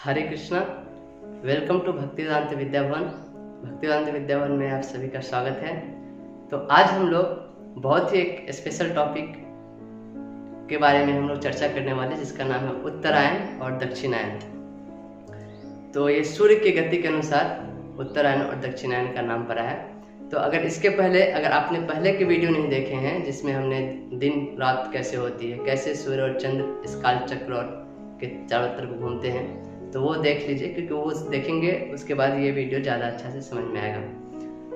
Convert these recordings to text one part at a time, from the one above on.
Hare Krishna. Welcome to Bhaktivedanta Vidyabhavan. Bhaktivedanta Vidyabhavan में आप सभी का स्वागत है। तो आज हम लोग बहुत ही एक स्पेशल टॉपिक के बारे में हम लोग चर्चा करने वाले, जिसका नाम है उत्तरायण और दक्षिणायन। तो ये सूर्य की गति के अनुसार उत्तरायण और दक्षिणायन का नाम पड़ा है। तो अगर इसके पहले आपने पहले के वीडियो नहीं देखे हैं, जिसमें हमने दिन रात कैसे होती है, कैसे सूर्य और चंद्र इस काल चक्र और के चारों तरफ घूमते हैं, तो वो देख लीजिए, क्योंकि वो देखेंगे उसके बाद ये वीडियो ज़्यादा अच्छा से समझ में आएगा।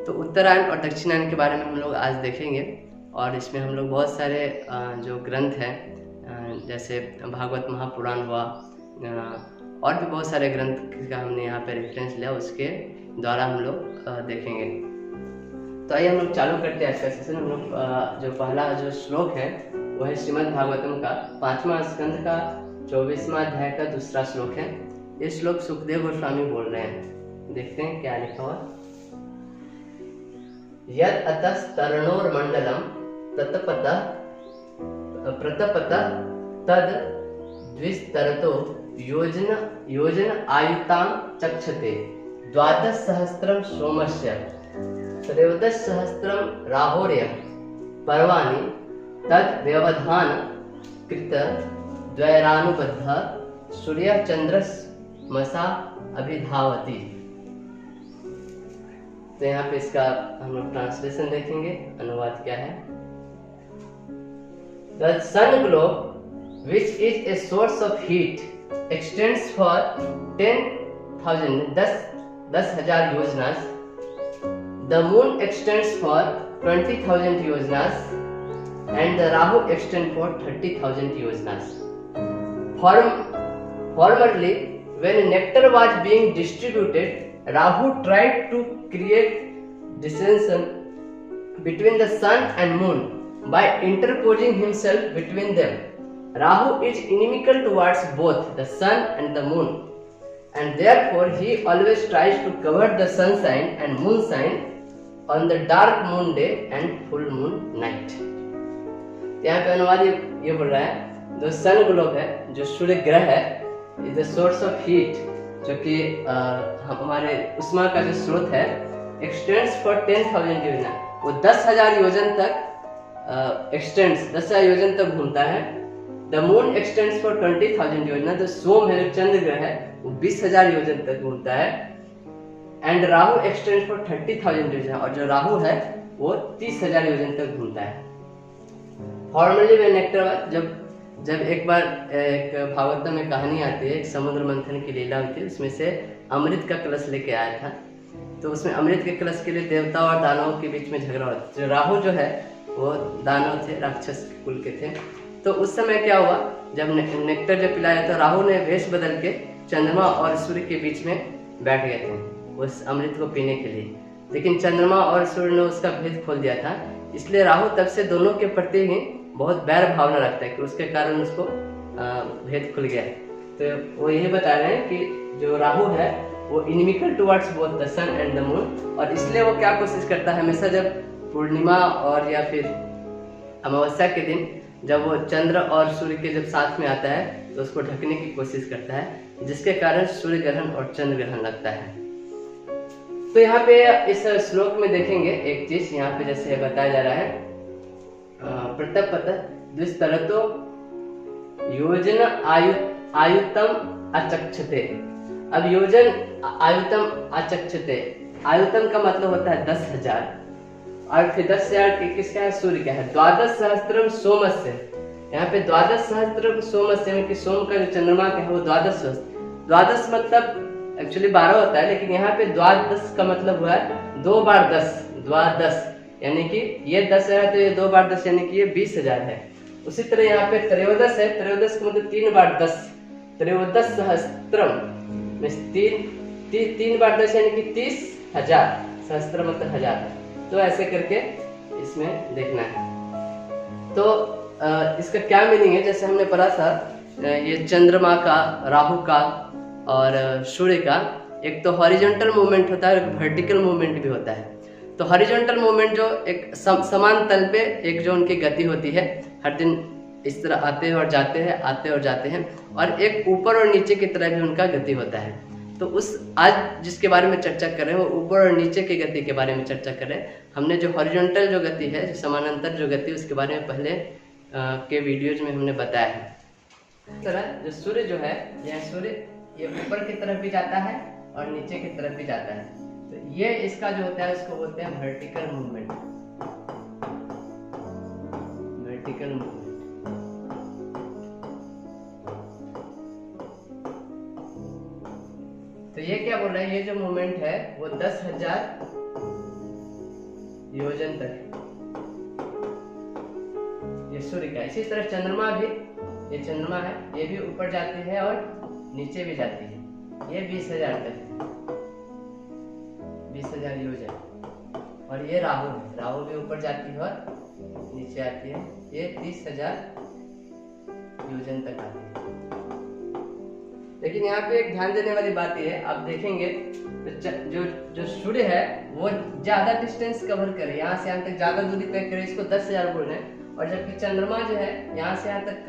तो उत्तरायण और दक्षिणायन के बारे में हम लोग आज देखेंगे, और इसमें हम लोग बहुत सारे जो ग्रंथ हैं, जैसे भागवत महापुराण हुआ, और भी बहुत सारे ग्रंथ का हमने यहाँ पे रेफरेंस लिया, उसके द्वारा हम लोग देखेंगे। तो आइए हम लोग चालू करते हैं आज का सेशन। हम लोग जो पहला जो श्लोक है वो है श्रीमद् भागवतम का 5वां स्कंद का 24वां अध्याय का दूसरा श्लोक है। ये श्लोक सुखदेव गोस्वामी बोल रहे हैं। देखते हैं क्या लिखा हुआ। यद अतस्तरणोर्मंडलम ततपत प्रतपत तद द्विस्तरतो योजन आयुतां चक्षते 12,000 सोमस्य 13,000 राहोर्य पर्वाणि तद व्यवधान कृत द्वैरानुबद्ध सूर्य चंद्रमसा अभिधावति। तो यहाँ पे इसका हम लोग ट्रांसलेशन देखेंगे, अनुवाद क्या है। The sun globe, which is a source of heat, extends for 10,000 yojanas. The moon extends for 20,000 yojanas, and the Rahu extends for 30,000 yojanas. Formerly, when nectar was being distributed, Rahu tried to create dissension between the sun and moon by interposing himself between them. Rahu is inimical towards both the sun and the moon, and therefore he always tries to cover the sunshine and moonshine on the dark moon day and full moon night. यहाँ पे अनुवाद ये बोल रहा है, जो सन globe है, जो सूर्य ग्रह है, is the source of heat, जो कि हमारे उष्मा का जो स्रोत है, एक्सटेंड्स फॉर 10,000 योजना, वो 10,000 योजन तक एक्सटेंड्स 10,000 योजन तक घूमता है। द मून एक्सटेंड्स फॉर 20,000 योजना, जो सोम है, जो चंद्र ग्रह है, वो 20,000 योजन तक घूमता है। एंड राहु एक्सटेंड्स फॉर 30,000 योजना, और जो राहु है वो 30,000 योजन तक घूमता है। फॉर्मली वे नेक्टर, जब एक बार एक भागवत में कहानी आती है, एक समुद्र मंथन की लीला होती है, उसमें से अमृत का कलश लेके आया था। तो उसमें अमृत के कलश के लिए देवता और दानवों के बीच में झगड़ा हुआ। जो राहु जो है वो दानव थे, राक्षस कुल के थे। तो उस समय क्या हुआ, जब नेक्टर जब पिलाया तो राहु ने वेश बदल के चंद्रमा और सूर्य के बीच में बैठ गए थे उस अमृत को पीने के लिए। लेकिन चंद्रमा और सूर्य ने उसका भेद खोल दिया था, इसलिए राहु तब से दोनों के प्रति ही बहुत बैर भावना रखता है, कि उसके कारण उसको भेद खुल गया। तो वो यही बता रहे हैं कि जो राहु है वो inimical towards both the sun and the moon, और इसलिए वो क्या कोशिश करता है, हमेशा जब पूर्णिमा और या फिर अमावस्या के दिन जब वो चंद्र और सूर्य के जब साथ में आता है, तो उसको ढकने की कोशिश करता है, जिसके कारण सूर्य ग्रहण और चंद्र ग्रहण लगता है। तो यहाँ पे इस श्लोक में देखेंगे एक चीज, यहाँ पे जैसे बताया जा रहा है, प्रतपत द्विस्तरतो योजन आयुतम अचक्षते। अब योजन आयुतम अचक्षते, आयुतम का मतलब होता है 10,000, और फिर 10,000 किसका है, सूर्य का है। 12,000 सोमस्य, यहाँ पे 12,000 सोमस्य में कि सोम का जो चंद्रमा का है वो 12 मतलब एक्चुअली 12 होता है, लेकिन यहाँ पे 12 का मतलब हुआ है 2 बार 10, 12, यानी कि ये 10,000 तो ये 2 बार 10, यानी कि ये 20,000 है। उसी तरह यहाँ पे त्रयोदश है, त्रयोदश का मतलब 3 बार 10, 13,000 में 3 बार 10 यानी कि 30,000, सहस्त्र मतलब 1000। तो ऐसे करके इसमें देखना है। तो इसका क्या मीनिंग है, जैसे हमने पढ़ा था, ये चंद्रमा का, राहु का और सूर्य का एक तो हॉरिजॉन्टल मूवमेंट होता है और एक वर्टिकल मूवमेंट भी होता है। तो हॉरिजॉन्टल मूवमेंट जो एक समान तल पे एक जो उनकी गति होती है, हर दिन इस तरह आते हैं और जाते हैं, आते और जाते हैं, और एक ऊपर और नीचे की तरह भी उनका गति होता है। तो उस आज जिसके बारे में चर्चा कर रहे हैं वो ऊपर और नीचे की गति के बारे में चर्चा कर रहे हैं। हमने जो हॉरिजॉन्टल जो गति है, जो समानांतर जो गति, उसके बारे में पहले के वीडियोज में हमने बताया है। इस तरह जो सूर्य जो है, यह सूर्य ये ऊपर की तरफ भी जाता है और नीचे की तरफ भी जाता है। तो ये इसका जो होता है इसको बोलते हैं वर्टिकल मूवमेंट, वर्टिकल मूवमेंट। तो ये क्या बोल रहा है, ये जो मूवमेंट है वो 10,000 योजन तक है, ये सूर्य का। इसी तरह चंद्रमा भी, ये चंद्रमा है, ये भी ऊपर जाती है और नीचे भी जाती है, ये 20,000 तक है, 20,000 योजन। और ये राहु है, राहु भी ऊपर जाती है और नीचे आती है, ये 30,000 योजन तक आती है। लेकिन यहाँ पे एक ध्यान देने वाली बात ये है, आप देखेंगे तो जो सूर्य है वो ज्यादा डिस्टेंस कवर करे, यहाँ से यहाँ तक ज्यादा दूरी तय करे, इसको 10,000 बोल रहे हैं। और जबकि चंद्रमा जो है यहाँ से यहाँ तक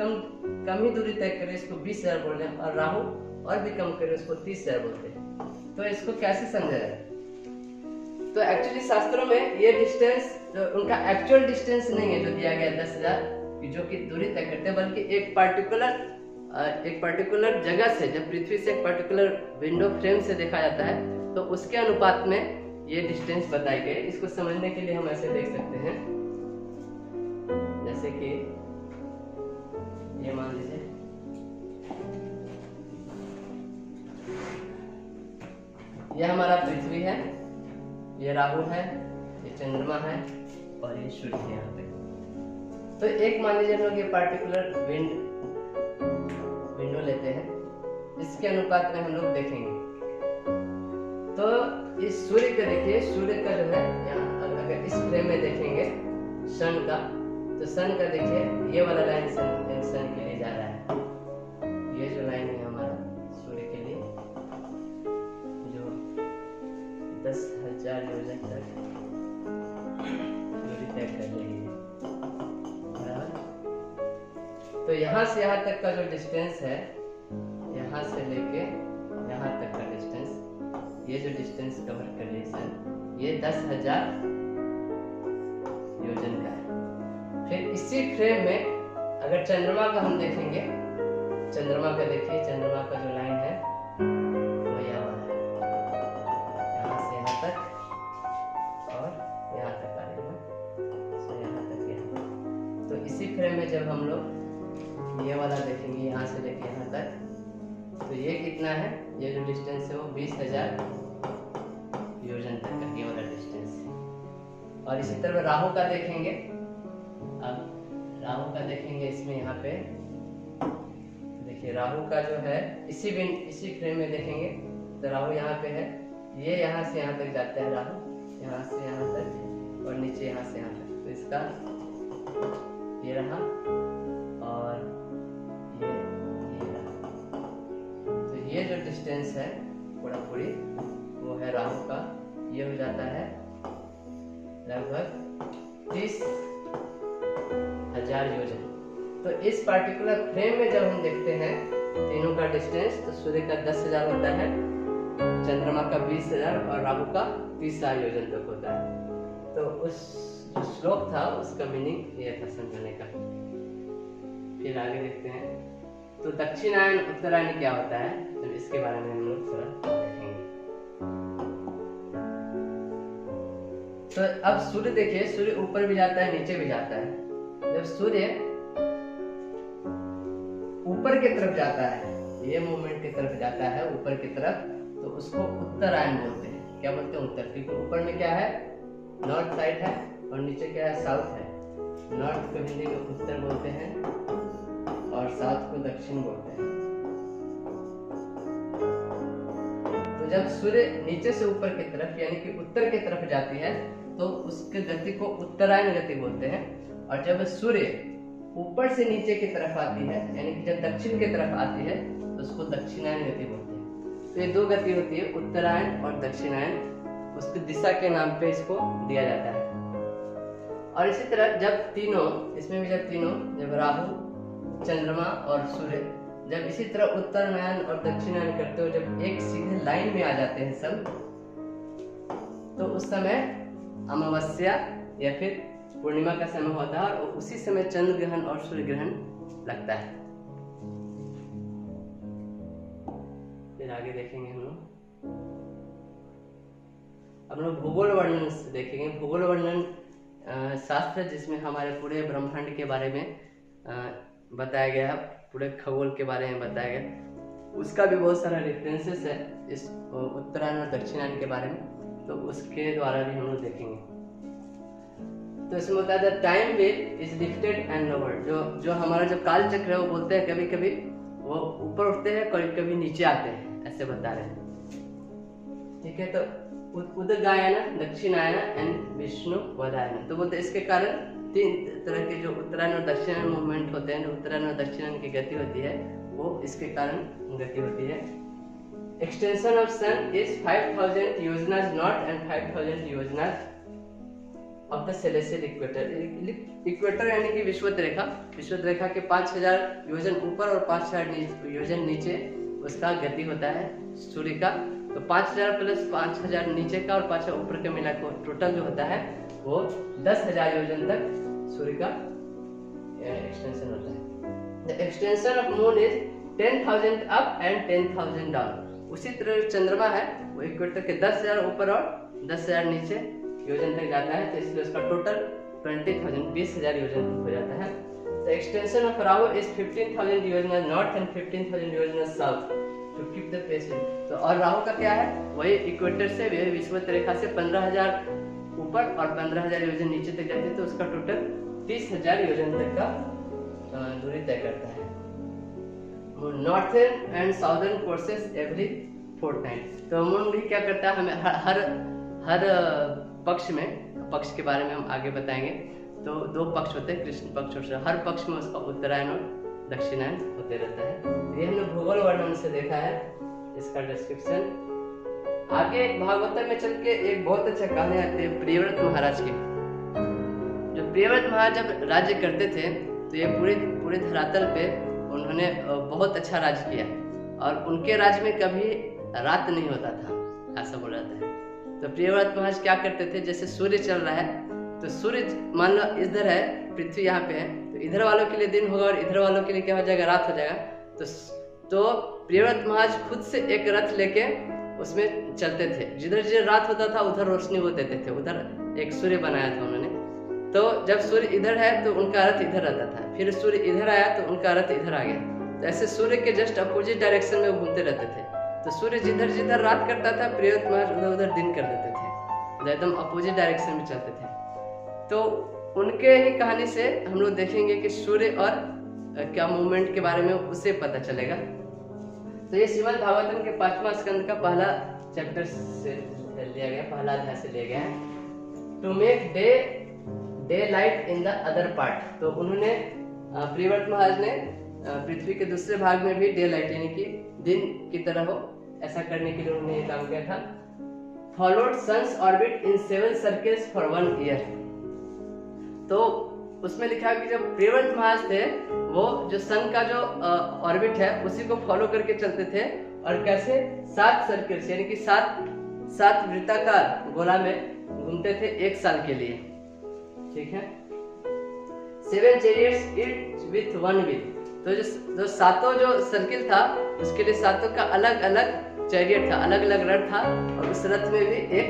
कम ही दूरी तय करे, इसको 20,000 बोल रहे हैं। और राहु और भी कम करे, उसको 30,000 बोलते हैं। तो इसको कैसे समझा जाए? तो एक्चुअली शास्त्रों में ये डिस्टेंस उनका एक्चुअल डिस्टेंस नहीं है जो दिया गया 10,000 की, जो कि दूरी तय करते हैं, बल्कि एक पर्टिकुलर जगह से, जब पृथ्वी से एक पर्टिकुलर विंडो फ्रेम से देखा जाता है तो उसके अनुपात में ये डिस्टेंस बताए गए। इसको समझने के लिए हम ऐसे देख सकते हैं, जैसे कि ये मान लीजिए ये हमारा पृथ्वी है, ये राहु है, ये चंद्रमा है और ये सूर्य है यहाँ पे। तो एक मान लीजिए हम लोग ये पार्टिकुलर विंडो लेते हैं, इसके अनुपात में हम लोग देखेंगे। तो इस सूर्य को देखिए, सूर्य का जो है यहाँ अगर इस फ्रेम में देखेंगे सन का, तो सन का देखिए ये वाला लाइन सन के लिए जा रहा है। ये जो लाइन है हमारा सूर्य के लिए, जो 10,000 योजन तक दूरी तय कर रही है। तो यहाँ से यहाँ तक का जो डिस्टेंस है, यहाँ से लेके यहाँ तक का डिस्टेंस, ये जो डिस्टेंस कवर कर रही है ये 10,000 योजन का है। फिर इसी फ्रेम में अगर चंद्रमा का हम देखेंगे, चंद्रमा का देखिए, चंद्रमा का जो लाइन है वो यहाँ है, यहाँ से यहाँ तक और यहाँ तक आ रही है, यहाँ तक यहाँ। तो इसी फ्रेम में जब हम लोग ये वाला देखेंगे, यहाँ से लेके यहाँ तक, तो ये कितना है, ये जो डिस्टेंस है वो 20,000 योजन तक का ये वाला डिस्टेंस है। और इसी तरह राहु का देखेंगे, अब राहु का देखेंगे इसमें यहाँ पे देखिए, राहु का जो है इसी फ्रेम में देखेंगे तो राहु यहाँ पे है, ये यहाँ से यहाँ तक जाता है राहु, यहाँ से यहाँ तक और नीचे यहाँ से यहाँ तक। तो इसका ये रहा और ये जो डिस्टेंस है पूरा पूरी वो है राहु का, ये हो जाता है लगभग 30,000 योजन। तो इस पार्टिकुलर फ्रेम में जब हम देखते हैं तीनों का डिस्टेंस, तो सूर्य का 10,000 होता है, चंद्रमा का 20,000 और राहु का 30,000 योजन तक होता है। तो उस जो श्लोक था उसका मीनिंग ये था समझने का। फिर आगे देखते हैं, तो दक्षिणायन उत्तरायण क्या होता है, तो इसके बारे में हम लोग थोड़ा देखेंगे। तो अब सूर्य देखिए, सूर्य ऊपर भी जाता है नीचे भी जाता है। जब सूर्य ऊपर की तरफ जाता है, ये मूवमेंट की तरफ जाता है ऊपर की तरफ, तो उसको उत्तरायण बोलते हैं। क्या बोलते हैं? उत्तर। क्योंकि ऊपर में क्या है, नॉर्थ साइड है और नीचे क्या है, साउथ है। नॉर्थ को हिंदी में उत्तर बोलते हैं और साउथ को दक्षिण बोलते हैं। तो जब सूर्य नीचे से ऊपर की तरफ यानी कि उत्तर की तरफ जाती है तो उसके गति को उत्तरायण गति बोलते हैं। और जब सूर्य ऊपर से नीचे की तरफ आती है यानी कि जब दक्षिण की तरफ आती है तो उसको दक्षिणायन गति बोलते हैं। तो ये दो गति होती है, उत्तरायण और दक्षिणायन। उसकी दिशा के नाम पे इसको दिया जाता है। और इसी तरह जब तीनों, इसमें भी जब राहु चंद्रमा और सूर्य जब इसी तरह उत्तरायण और दक्षिणायन करते हो, जब एक सीधे लाइन में आ जाते हैं सब, तो उस समय अमावस्या या फिर पूर्णिमा का समय होता है और उसी समय चंद्र ग्रहण और सूर्य ग्रहण लगता है। फिर आगे देखेंगे हम लोग भूगोल वर्णन से देखेंगे। भूगोल वर्णन शास्त्र जिसमें हमारे पूरे ब्रह्मांड के बारे में बताया गया है, पूरे खगोल के बारे में बताया गया। उसका भी बहुत सारा रेफरेंसेस है इस उत्तरायण और दक्षिणायन के बारे में, तो उसके द्वारा भी हम लोग देखेंगे। तो इसमें होता है time wheel is lifted and lowered. जो हमारा जो काल चक्र है वो बोलते हैं कभी कभी वो ऊपर उठते हैं, कभी कभी नीचे आते हैं, ऐसे बता रहे हैं। ठीक है, तो उदगायन, दक्षिणायन एंड विष्णु वदायन। तो बोलते इसके कारण 3 तरह के जो उत्तरायण और दक्षिणायन मूवमेंट होते हैं, जो उत्तरायण और दक्षिणायन की गति होती है, वो इसके कारण गति होती है। एक्सटेंशन ऑफ सन इज 5000 योजनाज नॉर्थ एंड 5000 योजनाज of the celestial equator. Equator यानी कि विषुवत रेखा, विषुवत रेखा के 5000 योजन ऊपर और 5000 योजन नीचे उसका गति होता है सूर्य का। तो 5000 प्लस 5000 नीचे का और 5000 ऊपर का मिला को टोटल जो होता है वो 10,000 योजन तक सूर्य का एक्सटेंशन होता है। The extension of moon is 10,000 up and 10,000 down. उसी तरह चंद्रमा है वो इक्वेटर के 10,000 ऊपर और 10,000 नीचे योजन तक जाता है, तो इसलिए उसका टोटल 20,000 20,000 योजन तक हो जाता है। The extension of Rahu is 15,000 योजना नॉर्थ एंड 15,000 योजना south to keep the pace. तो और राहु का क्या है, वही इक्वेटर से वही विषुवत रेखा से 15,000 ऊपर और 15,000 योजन नीचे तक जाती है, तो उसका टोटल 30,000 योजन तक का दूरी तय करता है। Northern and southern courses every Fortnite. तो मून भी क्या करता है, हमें हर पक्ष में, पक्ष के बारे में हम आगे बताएंगे। तो 2 पक्ष होते हैं, कृष्ण पक्ष और हर पक्ष में उसका उत्तरायण और दक्षिणायन होते रहता है। ये हमने भूगोल वर्णन से देखा है, इसका डिस्क्रिप्शन। आगे भागवतम में चल के एक बहुत अच्छा कहानी आती है प्रियव्रत महाराज की। जो प्रियव्रत महाराज जब राज्य करते थे तो ये पूरे धरातल पे उन्होंने बहुत अच्छा राज किया और उनके राज्य में कभी रात नहीं होता था, ऐसा बोला जाता है। तो प्रियव्रत महाराज क्या करते थे, जैसे सूर्य चल रहा है तो सूर्य मान लो इधर है, पृथ्वी यहाँ पे है, तो इधर वालों के लिए दिन होगा और इधर वालों के लिए क्या हो जाएगा, रात हो जाएगा। तो प्रियव्रत महाराज खुद से एक रथ लेके उसमें चलते थे, जिधर जिधर रात होता था उधर रोशनी वो देते थे, उधर एक सूर्य बनाया था उन्होंने। तो जब सूर्य इधर है तो उनका रथ इधर रहता था, फिर सूर्य इधर आया तो उनका रथ इधर आ गया। तो ऐसे सूर्य के जस्ट अपोजिट डायरेक्शन में घूमते रहते थे। तो सूर्य जिधर जिधर रात करता था प्रियव्रत महाराज उधर उधर दिन कर देते थे, एकदम अपोजिट डायरेक्शन में चलते थे। तो उनके ही कहानी से हम लोग देखेंगे कि सूर्य और क्या मूवमेंट के बारे में उससे पता चलेगा। तो ये श्रीमद् भागवतम के 5वां स्कंद का पहला चैप्टर से लिया गया, पहला अध्याय से लिया गया है। To make daylight in the other part. तो उन्होंने प्रियव्रत महाराज ने पृथ्वी के दूसरे भाग में भी डे लाइट यानी कि दिन की तरह हो, ऐसा करने के लिए उन्होंने ये काम किया था। Followed sun's orbit in 7 circles for 1 year. तो उसमें लिखा है कि जब प्रियव्रत महाराज थे वो जो सन का जो ऑर्बिट है उसी को फॉलो करके चलते थे और कैसे 7 सर्कल्स यानी कि 7 वृत्ताकार गोला में घूमते थे 1 साल के लिए। ठीक है, 7 chariots each with 1 wheel। तो जो सातों जो सर्किल था उसके लिए सातों का अलग अलग चैरियट था, अलग अलग रथ था और उस रथ में भी एक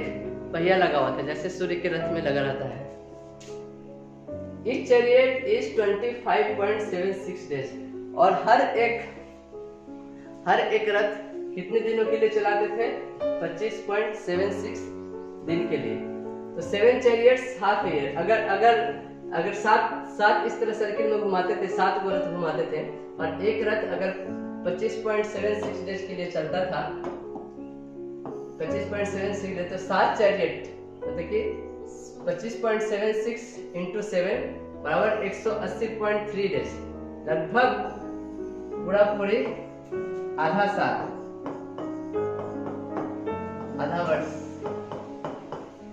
पहिया लगा हुआ था, जैसे सूर्य के रथ में लगा रहता है। Each chariot is 25.76 days। और हर एक रथ कितने दिनों के लिए चलाते थे, 25.76 दिन के लिए। तो 7 chariots हाफ ईयर। अगर 7 इस तरह सर्किल में घुमाते थे, 7 गो रथ घुमाते थे और एक रथ अगर 25.76 डेज के लिए चलता था, 25.76 डेज, तो 7 चैरियट मतलब कि 25.76 into 7 बराबर 180.3 डेज, लगभग पूरी आधा साल, आधा वर्ष।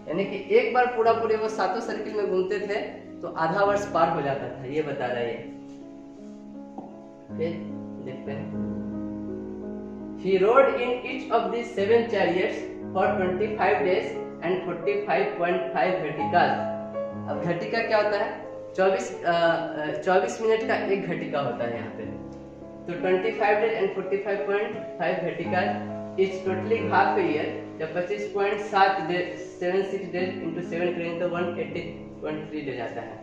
यानी कि एक बार पूरे वो सातों सर्किल में घूमते थे तो आधा वर्ष पार हो जाता था, ये बता रहा है। फिर देखते हैं, he rode in each of these 7 chariots for 25 days and 45.5 घटिकास। अब घटिका क्या होता है? 24 मिनट का एक घटिका होता है यहाँ पे। तो 25 डेज एंड 45.5 घटिका is totally half a year. जब 25.76 डेज इंटू 7 करेंगे तो 180.3 डेज आता है।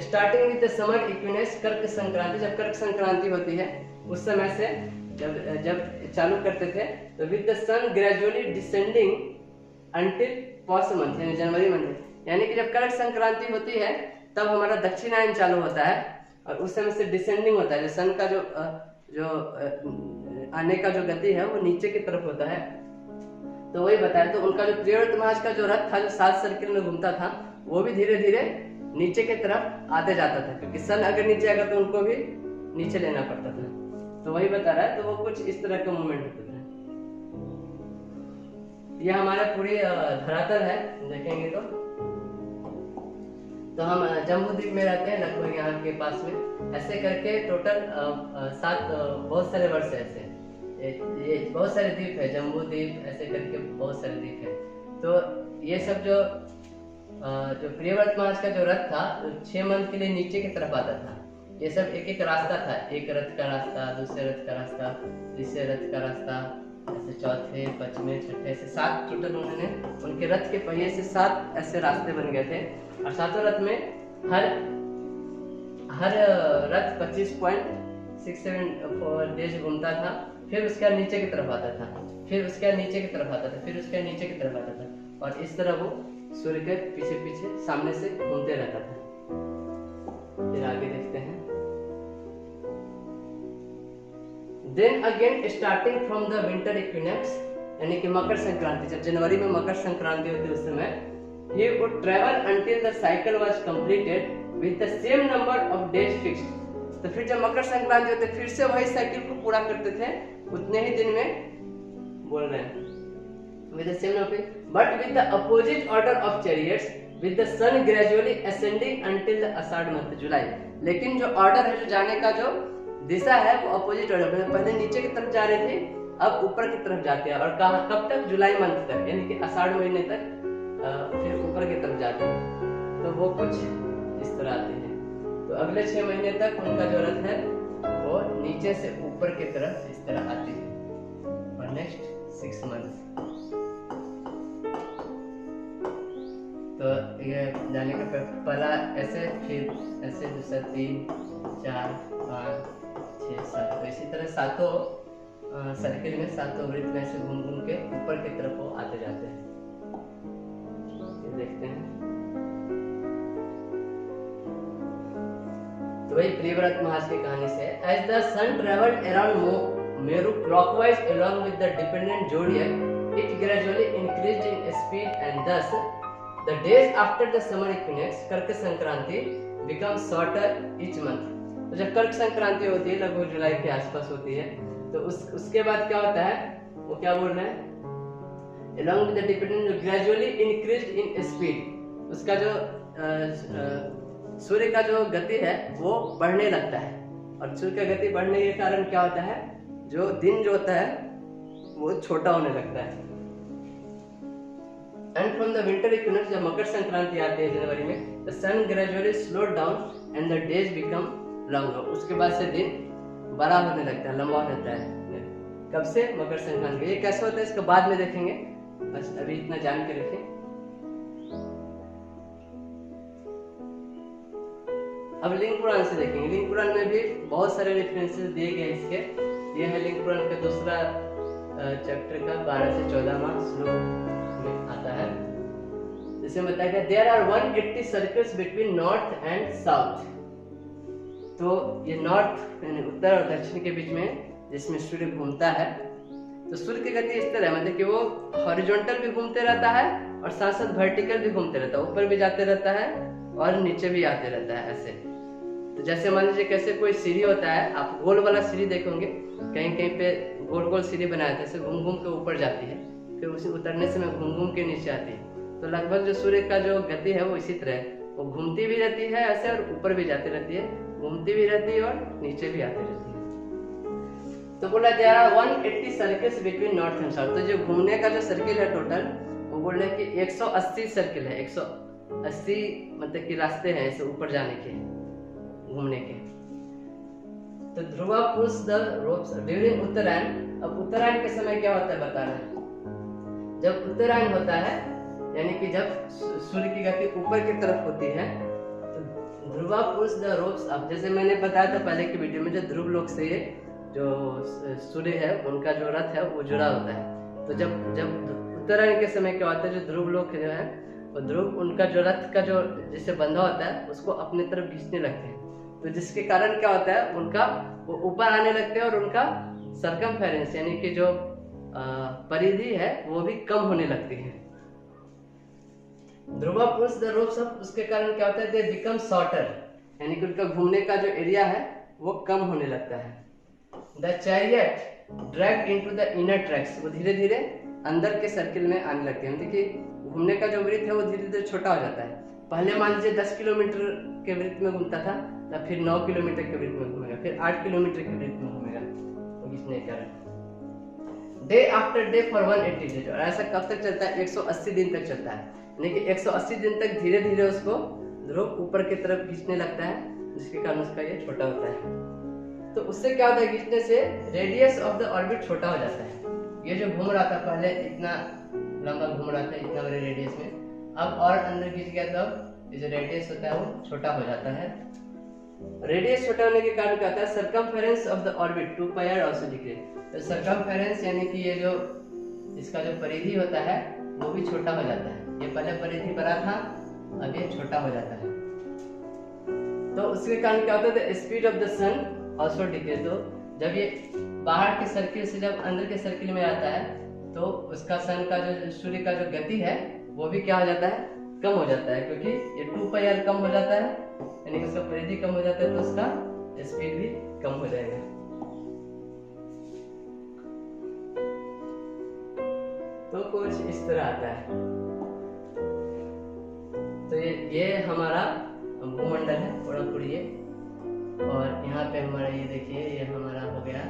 स्टार्टिंग विद द समर इक्विनेक्स, कर्क संक्रांति, जब कर्क संक्रांति होती है उस समय से जब चालू करते थे, तो with the sun gradually descending until Paush month, यानी जनवरी मंथ, यानी कि जब कर्क संक्रांति होती है तब हमारा दक्षिणायन चालू होता है और उस समय से डिसेंडिंग होता है। जो सन का जो आने का जो गति है वो नीचे की तरफ होता है। तो वही बताया, तो उनका जो प्रियव्रत महाराज का जो रथ था जो 7 सर्किल में घूमता था वो भी धीरे धीरे नीचे की तरफ आते जाता था, क्योंकि सन अगर नीचे आएगा तो उनको भी नीचे लेना पड़ता था। तो वही बता रहा है, तो वो कुछ इस तरह का मूवमेंट होता था। यह हमारा पूरी धरातल है, देखेंगे तो हम जम्बूद्वीप में रहते हैं, लगभग यहाँ के पास में। ऐसे करके टोटल 7 बहुत सारे वर्ष है, ऐसे ये बहुत सारे द्वीप है, जम्बूद्वीप ऐसे करके बहुत सारे द्वीप है। तो ये सब जो प्रियव्रत महाराज का जो रथ था 6 मंथ के लिए नीचे की तरफ आता था। ये सब एक एक रास्ता था, एक रथ का रास्ता, दूसरे रथ का रास्ता, तीसरे रथ का रास्ता, ऐसे चौथे, पांचवें, छठे, ऐसे 7 टोटल उन्होंने उनके रथ के पहिए से 7 ऐसे रास्ते बन गए थे। और 7 रथ में हर रथ 25.67 डेज घूमता था। फिर उसके नीचे की तरफ आता था, फिर उसके नीचे की तरफ आता था, फिर उसके नीचे की तरफ आता था, और इस तरह वो सूर्य के पीछे पीछे सामने से घूमते रहता था। फिर आगे देखते हैं। Then again starting from the winter equinox, यानी कि मकर संक्रांति, जब जनवरी में मकर संक्रांति होती है उस समय he would travel until the cycle was completed with the same number of days fixed। तो फिर जब मकर संक्रांति होती है फिर से वही साइकिल को पूरा करते थे उतने ही दिन में, बोल रहे हैं with the same number, but with the opposite order of chariots, with the sun gradually ascending until the Ashadh month, जुलाई। लेकिन जो ऑर्डर है, जो जाने का जो दिशा है वो अपोजिट ऑर्डर में, पहले नीचे की तरफ जा रही थी अब ऊपर की तरफ जाती है। और कहाँ, कब तक? जुलाई मंथ तक, यानी कि आषाढ़ महीने तक फिर ऊपर की तरफ जाती है। तो वो कुछ इस तरह आती है। तो अगले 6 महीने तक उनका जो रथ है वो नीचे से ऊपर की तरफ इस तरह आती है। और नेक्स्ट 6 मंथ तो ये जाने का पहला ऐसे, फिर ऐसे, दूसरा 3, 4, 5, 6, 7, तो इसी तरह 7 सर्किल में 7 वृत्त में से घूम घूम के ऊपर की तरफ वो आते जाते हैं। देखते हैं, तो वही प्रियव्रत महाराज की कहानी से, as the sun traveled around Meru clockwise along with the dependent zodiac, it gradually increased in speed and thus the days after the summer equinox, कर्क Sankranti, become shorter each month। तो जब कर्क संक्रांति होती है लगभग जुलाई के आसपास होती है, तो उसके बाद क्या होता है, वो क्या बोल रहे हैं, along with the dependent gradually increased in speed, उसका जो सूर्य का जो गति है वो बढ़ने लगता है। और सूर्य का गति बढ़ने के कारण क्या होता है, जो दिन जो होता है वो छोटा होने लगता है। And from the winter equinox, जब मकर संक्रांति आती है जनवरी में, the sun gradually slow down and the days become longer. उसके बाद से दिन बड़ा होने लगता है, लंबा होता है। कब से? मकर संक्रांति। ये कैसे होता है इसको बाद में देखेंगे, बस अभी इतना जान के रखें। अब लिंग पुराण से देखेंगे। लिंग पुराण में भी बहुत सारे रेफरेंसेस दिए गए इसके। ये है लिंग पुराण का दूसरा चैप्टर का 12 से 14वां श्लोक में आता है, जिसमें बताया गया there are 180 circles between north and south. तो ये नॉर्थ यानी उत्तर और दक्षिण के बीच में जिसमें सूर्य घूमता है, तो सूर्य की गति इस तरह है, मतलब कि वो हॉरिजॉन्टल भी घूमते रहता है और साथ साथ वर्टिकल भी घूमते रहता है, ऊपर भी जाते रहता है और नीचे भी आते रहता है ऐसे। तो जैसे मान लीजिए कैसे कोई सीढ़ी होता है, आप गोल वाला सीढ़ी देखोगे, कहीं कहीं पे गोल गोल सीढ़ी बनाया था, ऐसे घूम घूम के ऊपर जाती है, फिर उसे उतरने से घूम घूम के नीचे आती है। तो लगभग जो सूर्य का जो गति है वो इसी तरह है, वो घूमती भी रहती है ऐसे और ऊपर भी जाती रहती है, घूमती भी रहती है और नीचे भी आती रहती है। तो बोला there are 180 circles between north and south. तो जो घूमने का जो सर्किल है टोटल, वो बोल रहे हैं कि 180 सर्किल है, 180 मतलब कि रास्ते हैं ऐसे ऊपर जाने के, घूमने के। तो Dhruva push the ropes during उत्तरायण। अब उत्तरायण के समय क्या होता है बता रहे हैं। जब उत्तरायण होता है यानी कि जब सूर्य की गति ऊपर की तरफ होती है, तो ध्रुवा पुश द रोप्स। अब जैसे मैंने बताया था पहले की वीडियो में, जो ध्रुव लोक से जो सूर्य है उनका जो रथ है वो जुड़ा होता है। तो जब उत्तरायण के समय क्या होता है, जो ध्रुव लोक जो है वो ध्रुव उनका जो रथ का जो जिससे बंधा होता है उसको अपनी तरफ खींचने लगते हैं। तो जिसके कारण क्या होता है, उनका वो ऊपर आने लगते हैं और उनका सरकमफेरेंस यानी कि जो परिधि है वो भी कम होने लगती है। Dhruva push the ropes up, उसके कारण क्या होता है, दे बिकम शॉर्टर यानी कि उनका घूमने का जो एरिया है वो कम होने लगता है। The chariot drag into the inner tracks, वो धीरे धीरे अंदर के सर्किल में आने लगते हैं। देखिए घूमने का जो वृत्त है वो धीरे धीरे छोटा हो जाता है। पहले मान लीजिए 10 किलोमीटर के वृत्त में घूमता था, तब फिर 9 किलोमीटर के वृत्त में घूमेगा, फिर 8 किलोमीटर के वृत्त में घूमेगा। इसने कारण day after day for 180 days, और ऐसा कब तक चलता है, 180 दिन तक चलता है। यानी कि 180 दिन तक धीरे धीरे उसको ध्रुव ऊपर की तरफ खींचने लगता है, जिसके कारण उसका ये छोटा होता है। तो उससे क्या होता है, खींचने से रेडियस ऑफ द ऑर्बिट छोटा हो जाता है। ये जो घूम रहा था पहले इतना लंबा घूम रहा था इतना बड़े रेडियस में, अब और अंदर खींच गया तो अब ये जो रेडियस होता है वो छोटा हो जाता है। रेडियस छोटा होने के कारण क्या होता है, circumference of the orbit 2 pi R also decrease. तो सरकमफेरेंस यानी कि ये जो इसका जो परिधि होता है वो भी छोटा हो जाता है। ये पहले परिधि बड़ा था, अब ये छोटा हो जाता है। तो उसके कारण क्या होता है, the speed of the sun also decrease. तो जब ये बाहर के सर्किल से जब अंदर के सर्किल में आता है तो उसका सन का जो सूर्य का जो गति है वो भी क्या हो जाता है, कम हो जाता है, क्योंकि ये 2 पाई आर कम हो जाता है यानी कि उसका परिधि कम हो जाता है, तो उसका स्पीड भी कम हो जाएगा। तो कुछ इस तरह आता है। तो ये हमारा भूमंडल है पूरा पूरी, और यहाँ पे हमारा ये देखिए ये हमारा हो गया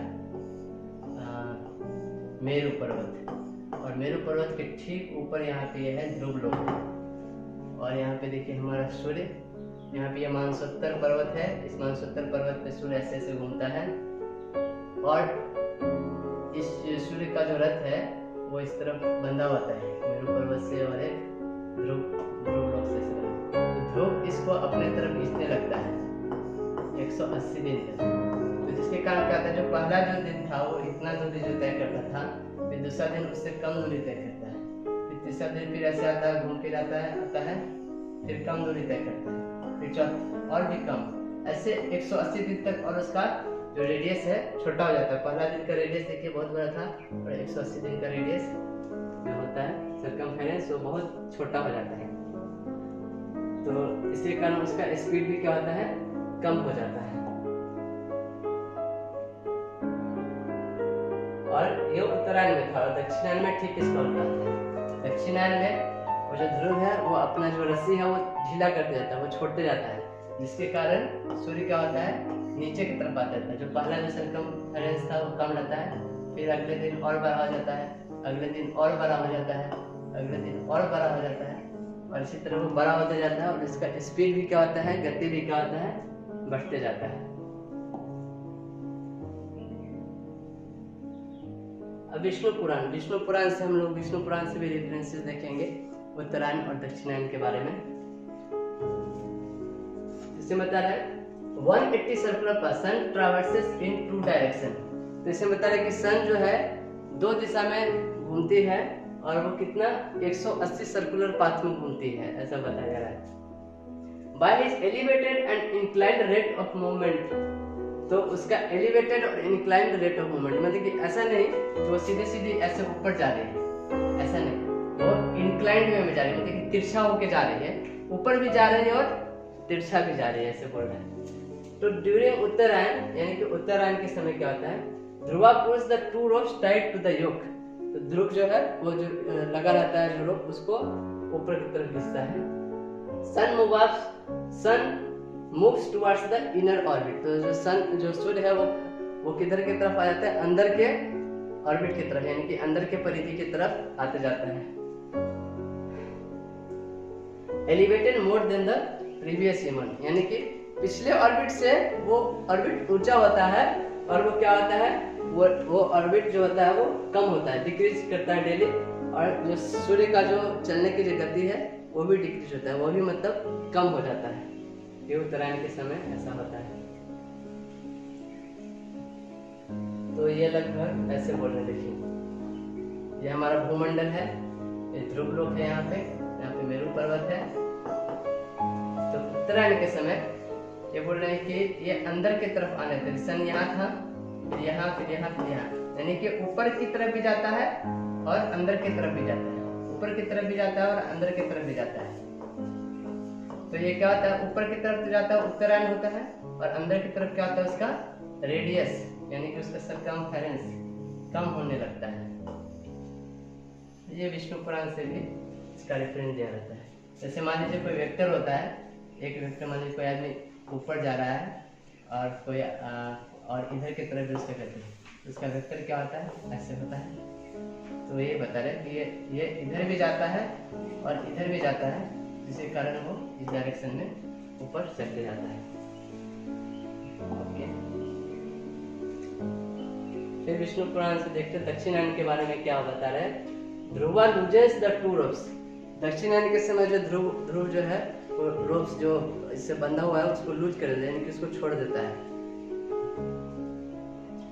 मेरू पर्वत, और मेरू पर्वत के ठीक ऊपर यहाँ पे ये है ध्रुव लोक। और यहाँ पे देखिए हमारा सूर्य, यहाँ पे ये मानसोत्तर पर्वत है, इस मानसोत्तर पर्वत पे सूर्य ऐसे ऐसे घूमता है, और इस सूर्य का जो रथ है वो इस तरफ बंधा होता है मेरू पर्वत से और एक ध्रुव लोक से। तो ध्रुव इसको अपने तरफ खींचने लगता है 180 दिन तक। तो जिसके कारण क्या होता है, जो पहला जो दिन था वो इतना दूरी जो तय करता था, फिर दूसरा दिन उससे कम दूरी तय करता है, फिर तीसरा दिन फिर ऐसे आता है, घूम फिर आता है, फिर कम दूरी तय करता है, फिर चौथा और भी कम, ऐसे 180 दिन तक। और उसका जो रेडियस है छोटा हो जाता है। पहला दिन का रेडियस देखिए बहुत बड़ा था, और 180 दिन का रेडियस जो होता है सरकमफेरेंस वो बहुत छोटा हो जाता है। तो इसी कारण उसका स्पीड भी क्या होता है, कम हो जाता है। और ये उत्तरायण में था, और दक्षिणायन में ठीक इसका उल्टा था। दक्षिणायन में वो जो ध्रुव है वो अपना जो रस्सी है वो ढीला करते जाता है, वो छोड़ते जाता है, जिसके कारण सूर्य क्या होता है, नीचे की तरफ आता है। जो पहला जो सरकमफेरेंस था वो कम रहता है, फिर अगले दिन और बड़ा हो जाता है, अगले दिन और बड़ा हो जाता है, अगले दिन और बड़ा हो जाता है, और इसी तरह वो बड़ा होता जाता है। और इसका स्पीड भी क्या होता है, गति भी क्या होता है, बढ़ते जाता है। अब विष्णु पुराण से हम लोग विष्णु पुराण से भी रेफरेंसेस देखेंगे उत्तरायण और दक्षिणायन के बारे में। इससे बता रहा है 180 सर्कुलर पाथ सन ट्रैवर्सेस इन 2 डायरेक्शन। तो इससे बता रहा है कि सन जो है 2 दिशा में घूमती है, और वो कितना 180 सर्कुलर पाथ में घूमती है, ऐसा बताया जा रहा है। By his elevated and inclined rate of movement, तो उसका एलिवेटेड और इंक्लाइंड रेट ऑफ मूवमेंट मतलब कि ऐसा नहीं कि वो सीधे सीधे ऐसे ऊपर जा रही है, ऐसा नहीं, वो इंक्लाइंड वे में जा रही है, मतलब कि तिरछा होके जा रही है, ऊपर भी जा रही है और तिरछा भी जा रही है, ऐसे बोल रहे हैं। तो ड्यूरिंग उत्तरायण यानी कि उत्तरायण के समय क्या होता है, Dhruva pulls the 2 ropes tied to the yoke. तो ध्रुव जो है वो जो लगा रहता है जो रोप, उसको ऊपर की तरफ खींचता है। Sun moves towards the inner orbit. तो जो सूर्य है वो वो किधर की तरफ आ जाता है, अंदर के ऑर्बिट की तरफ, यानी कि अंदर के परिधि की तरफ आते जाता है। Elevated more than the previous even, यानी कि पिछले ऑर्बिट से वो ऑर्बिट ऊंचा होता है, और वो क्या होता है, वो ऑर्बिट जो होता है वो कम होता है, डिक्रीज करता है डेली, और जो सूर्य का जो चलने की जो गति है वो भी डिक्रीज होता है, वो भी मतलब कम हो जाता है। ये उत्तरायण के समय ऐसा होता है। तो ये लगभग ऐसे बोल रहे, देखिए ये हमारा भूमंडल है, ये ध्रुव लोक है, यहाँ पे मेरू पर्वत है। तो उत्तरायण के समय ये बोल रहे हैं कि ये अंदर की तरफ आने तक सन यहाँ था, फिर यहाँ, फिर यहाँ, फिर यहाँ, यानी कि ऊपर की तरफ भी जाता है और अंदर की तरफ भी जाता है, ऊपर की तरफ भी जाता है और अंदर की तरफ भी जाता है। तो ये क्या होता है, ऊपर की तरफ जाता है उत्तरायण होता है, और अंदर की तरफ क्या होता है, उसका रेडियस यानी कि उसका सरकमफेरेंस कम होने लगता है। ये विष्णु पुराण से भी इसका रेफरेंस दिया रहता है। जैसे मान लीजिए कोई वेक्टर होता है, एक वेक्टर मान लीजिए कोई आदमी ऊपर जा रहा है और कोई और इधर की तरफ भी उसका वेक्टर, उसका वेक्टर क्या होता है, ऐसे होता है। तो ये बता रहे कि ये इधर भी जाता है और इधर भी जाता है, जिसके कारण वो इस डायरेक्शन में ऊपर चलते जाता है। ओके, फिर विष्णु पुराण से देखते हैं दक्षिणायन के बारे में क्या बता रहे हैं। Dhruva loses the two ropes, दक्षिणायन के समय जो ध्रुव जो है वो रोप्स जो इससे बंधा हुआ है उसको लूज कर देता है, यानी कि उसको छोड़ देता है।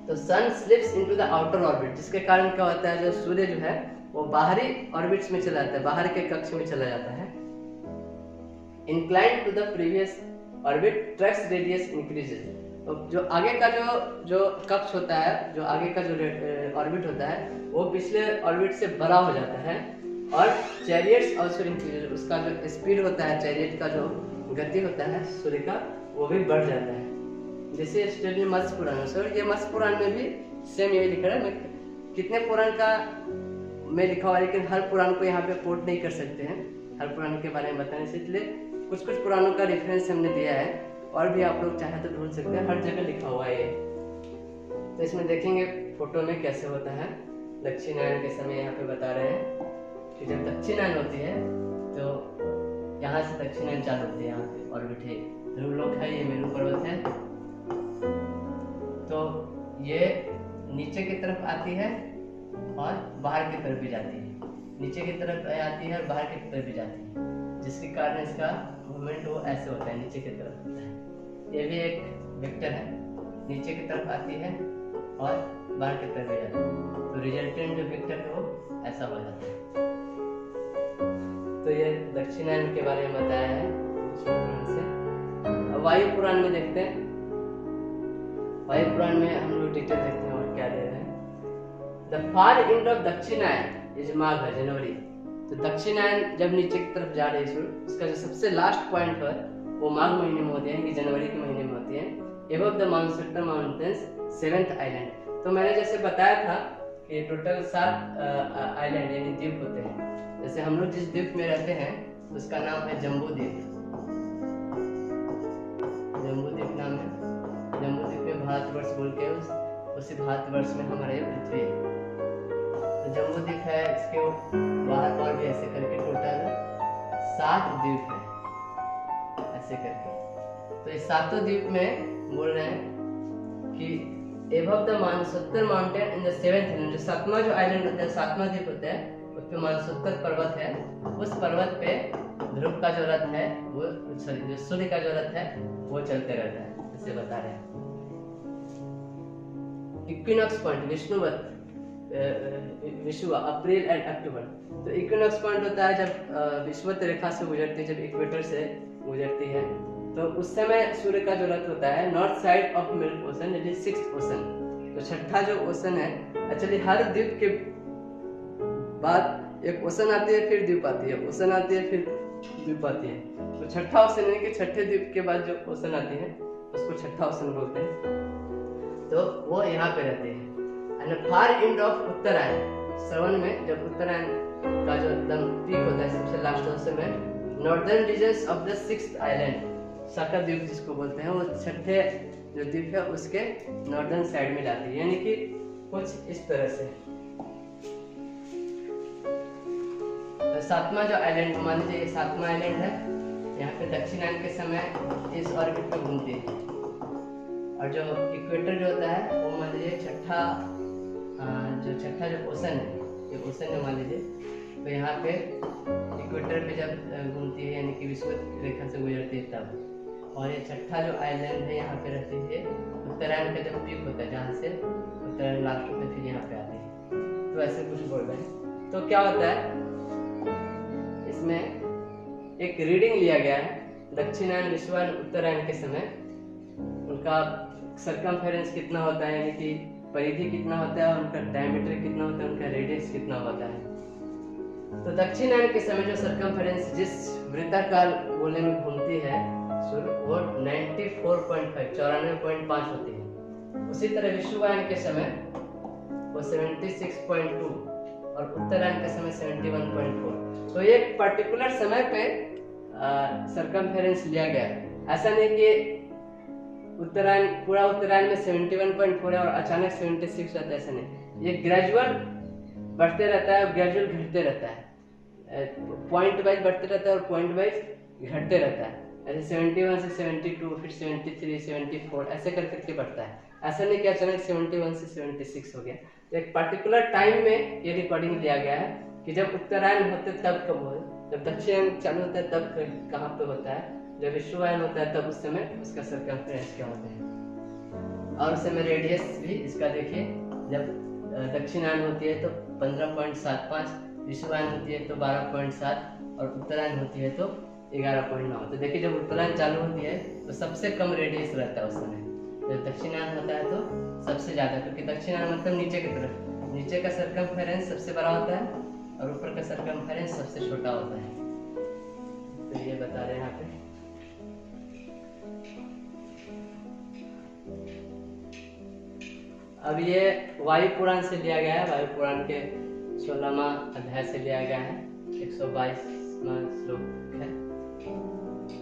तो sun slips into the outer orbit, जिसके कारण क्या होता है, जो सूर्य जो है वो बाहरी ऑर्बिट्स में चला जाता है, बाहर के कक्ष में चला जाता है। Inclined to the previous orbit, tracks radius increases, तो जो आगे का जो कक्ष होता है, जो आगे का जो ऑर्बिट होता है वो पिछले ऑर्बिट से बड़ा हो जाता है। और चैरियट्स आल्सो इंक्रीजेस, उसका जो स्पीड होता है, चैरियट का जो गति होता है सूर्य का, वो भी बढ़ जाता है। जैसे स्टडी मत्स्य पुराण, सर ये मत्स्य पुराण में भी सेम यही लिखा है। मैं कितने पुराण का मैं लिखा हुआ है, लेकिन हर पुराण को यहाँ पे कोट नहीं कर सकते हैं, हर पुराण के बारे में बताने से, इसलिए कुछ कुछ पुराणों का रेफरेंस हमने दिया है, और भी आप लोग चाहे तो ढूंढ सकते हैं, हर जगह लिखा हुआ है ये। तो इसमें देखेंगे फोटो में कैसे होता है। दक्षिणायन के समय यहाँ पे बता रहे हैं कि जब दक्षिणायन होती है तो यहाँ से दक्षिणायन चालू होती है, यहाँ पे ऑर्बिट है, ध्रुव लोक है, ये मेरू पर्वत है। तो ये नीचे की तरफ आती है और बाहर की तरफ भी जाती है, नीचे की तरफ आती है और बाहर की तरफ भी जाती है, जिसके कारण इसका मूवमेंट वो ऐसे होता है, नीचे की तरफ होता है। ये भी एक वेक्टर है, नीचे की तरफ आती है और बाहर की तरफ भी जाती है, तो रिजल्टेंट जो वेक्टर है वो ऐसा हो जाता है। तो ये दक्षिणायन के बारे में बताया है विष्णु पुराण से। अब वायु पुराण में देखते हैं, वायु पुराण में हम लोग डिटेल देखते हैं और क्या दे रहे हैं। द फार एंड ऑफ दक्षिणायन इज माघ, जनवरी। तो दक्षिणायन जब नीचे की तरफ जा रही है, उसका जो सबसे लास्ट पॉइंट है वो माघ महीने में होती है, कि जनवरी के महीने में होती है। Above the Mansarovar mountains, 7th island. तो मैंने जैसे बताया था कि टोटल 7 आइलैंड यानी द्वीप होते हैं। जैसे हम लोग जिस द्वीप में रहते हैं उसका नाम है जम्बू द्वीप, जम्बू द्वीप नाम है। जम्बू द्वीप में भारतवर्ष बोल के उसी भारतवर्ष में हमारे पृथ्वी है। तो जम्बू द्वीप है, इसके बाहर और भी ऐसे करके टोटल 7 द्वीप है ऐसे करके। तो इस 7 द्वीप में बोल रहे हैं कि above the Mansarovar mountain in the 7th island, जो 7वां जो आइलैंड होता है, 7वां द्वीप होता है, उस पे मानसरोवर पर्वत है। उस पर्वत पे ध्रुव का जो रथ है वो, जो सूर्य का जो रथ है वो चलते रहता है, इसे बता रहे हैं। Equinox point, विष्णुवत, विषुवा, April and October. तो इक्विनॉक्स पॉइंट होता है जब विषुवत रेखा से गुजरती है, जब इक्वेटर से गुजरती है, तो उस समय सूर्य का जो रथ होता है north side of milk ocean, यानी 6th ओशन। तो छठा जो ओशन है, एक्चुअली हर द्वीप के बाद एक ओशन आती है, फिर द्वीप आती है, ओशन आती है, फिर द्वीप आती है। तो छठा ओशन यानी कि छठे द्वीप के बाद जो ओशन आती है उसको छठा ओशन बोलते हैं। तो वो यहाँ पे रहते हैं। एंड फार एंड ऑफ उत्तरायण, श्रवण में जब उत्तरायण का जो एकदम पीक होता है, सबसे लास्ट ओशन में, northern regions of the 6th island, Shaka Dvipa जिसको बोलते हैं, वो छठे जो द्वीप है उसके नॉर्दर्न साइड में जाती है, यानी कि कुछ इस तरह से। तो सातवां जो आइलैंड, मान लीजिए ये सातवां आइलैंड है, यहाँ पे दक्षिणायन के समय इस ऑर्बिट पे घूमती है, और जो इक्वेटर जो होता है वो मान लीजिए छठा जो ओशन है, ये ओशन है मान लीजिए, तो यहाँ पे इक्वेटर पे जब घूमती है यानी कि विषुवत रेखा से गुजरती है तब। और ये छठा जो आइलैंड है यहाँ पे रहती है उत्तरायण का जब पीक होता है, जहाँ से उत्तरायण लास्ट होता है फिर यहाँ पे आती है। तो ऐसे कुछ बोल रहे हैं। तो क्या होता है, इसमें एक रीडिंग लिया गया है दक्षिणायन, विषुवायन, उत्तरायण के समय, उनका सर्कमफेरेंस कितना होता है, यानी कि परिधि कितना होता है, उनका डायमीटर कितना होता है, उनका रेडियस कितना होता है। तो दक्षिणायन के समय जो सर्कमफेरेंस जिस वृत्ताकार गोले में घूमती है वो 94.5 होती है। उसी तरह विषुवायन के समय वो 76.2 और उत्तरायण के समय 71.4। तो एक पर्टिकुलर समय पे सर्कमफेरेंस लिया गया। ऐसा नहीं कि उत्तरायण, पूरा उत्तरायण में 71.4 है और अचानक 76 होता है, ऐसा नहीं। ये ग्रेजुअल बढ़ते रहता है और ग्रेजुअल घटते रहता है, पॉइंट वाइज बढ़ते रहता है और पॉइंट वाइज घटते रहता है। ऐसे 71 से 72, फिर 73, 74 ऐसे कर करके बढ़ता है। ऐसा नहीं कि अचानक 71 से 76 हो गया। तो एक पर्टिकुलर टाइम में ये रिकॉर्डिंग लिया गया है कि जब उत्तरायण होते तब कब हो, जब दक्षिणायन चालू होता है तब कहाँ पे होता है, जब विषुवायन होता है तब उस समय उसका सर्कमफेरेंस क्या होता है। और उस समय रेडियस भी इसका देखिए, जब दक्षिणायन होती है तो 15.75, विषुवायन होती है तो 12.7 और उत्तरायण होती है तो 11.9। तो देखिए जब उत्तरायण चालू होती है तो सबसे कम रेडियस रहता है उस समय, जब दक्षिणायन होता है तो सबसे ज्यादा, क्योंकि दक्षिणायन मतलब नीचे की तरफ, नीचे का सर्कमफेरेंस सबसे बड़ा होता है और ऊपर का सर्कमफेरेंस सबसे छोटा होता है। तो ये बता रहे हैं यहाँ पे। अब ये वायु पुराण से लिया गया है, वायु पुराण के 16वां अध्याय से लिया गया है, 122वां श्लोक है।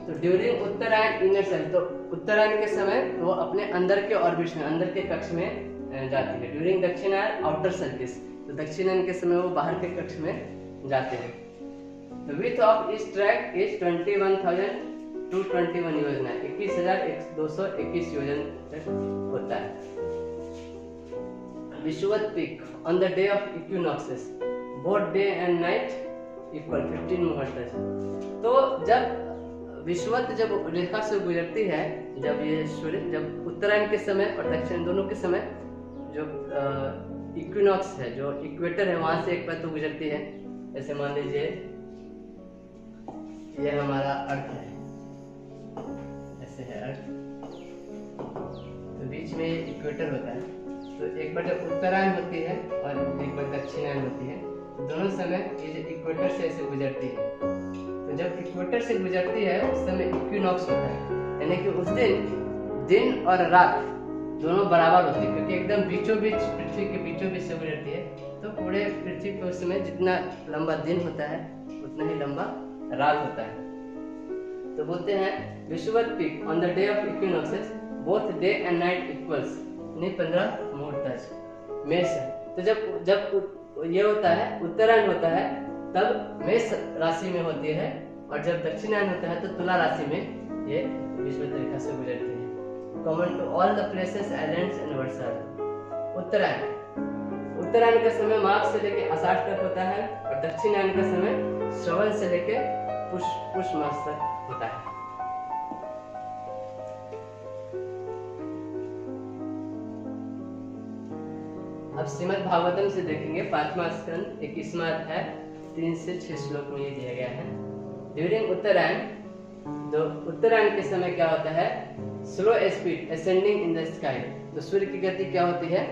तो ड्यूरिंग उत्तरायण इनर सेल, तो उत्तरायण के समय वो अपने अंदर के ऑर्बिट में, अंदर के कक्ष में जाती है। ड्यूरिंग दक्षिणायन आउटर सर्किस, तो दक्षिणायन के समय वो बाहर के कक्ष में जाते हैं। The width of each track is 21,221 योजना, 21,221 योजन तक होता है। विषुवत peak on the day of equinoxes, both day and night equal 15 मुहूर्त। तो जब विषुवत जब रेखा से गुजरती है, जब ये सूर्य जब उत्तरायण के समय और दक्षिण दोनों के समय जो इक्विनॉक्स है, जो इक्वेटर है, वहां से एक बार तो गुजरती है। जैसे मान लीजिए ये हमारा अर्थ है, ऐसे है अर्थ, तो बीच में इक्वेटर होता है। तो एक बार जब उत्तरायण होती है और एक बार दक्षिणायन होती है, तो दोनों समय ये जो इक्वेटर से ऐसे गुजरती है। तो जब इक्वेटर से गुजरती है उस समय इक्विनॉक्स होता है, यानी कि उस दिन और रात दोनों बराबर होती है, क्योंकि एकदम बीचों बीच, पृथ्वी के बीचों बीच से गुजरती है। तो पूरे पृथ्वी पे उस समय जितना लंबा दिन होता है उतना ही लंबा रात होता है। तो बोलते हैं विषुवत peak on the day of equinoxes, both day and night equals, यानी 15 मुहूर्त मेष है। तो जब ये होता है उत्तरायण होता है तब मेष राशि में होती है, और जब दक्षिणायन होता है तो तुला राशि में ये विषुवत रेखा से गुजरती है। Common to all the places, islands and वर्षा। उत्तरायण का समय माघ से लेकर आषाढ़ तक होता है और दक्षिणायन का समय श्रवण से लेकर पुष मास तक होता है। अब श्रीमद् भागवतम से देखेंगे 5वां स्कंद 21वां अध्याय 3 से 6 श्लोक में ये दिया गया है। ड्यूरिंग उत्तरायण, तो उत्तरायण के समय क्या होता है, slow speed ascending in the sky, तो सूर्य की गति क्या होती है,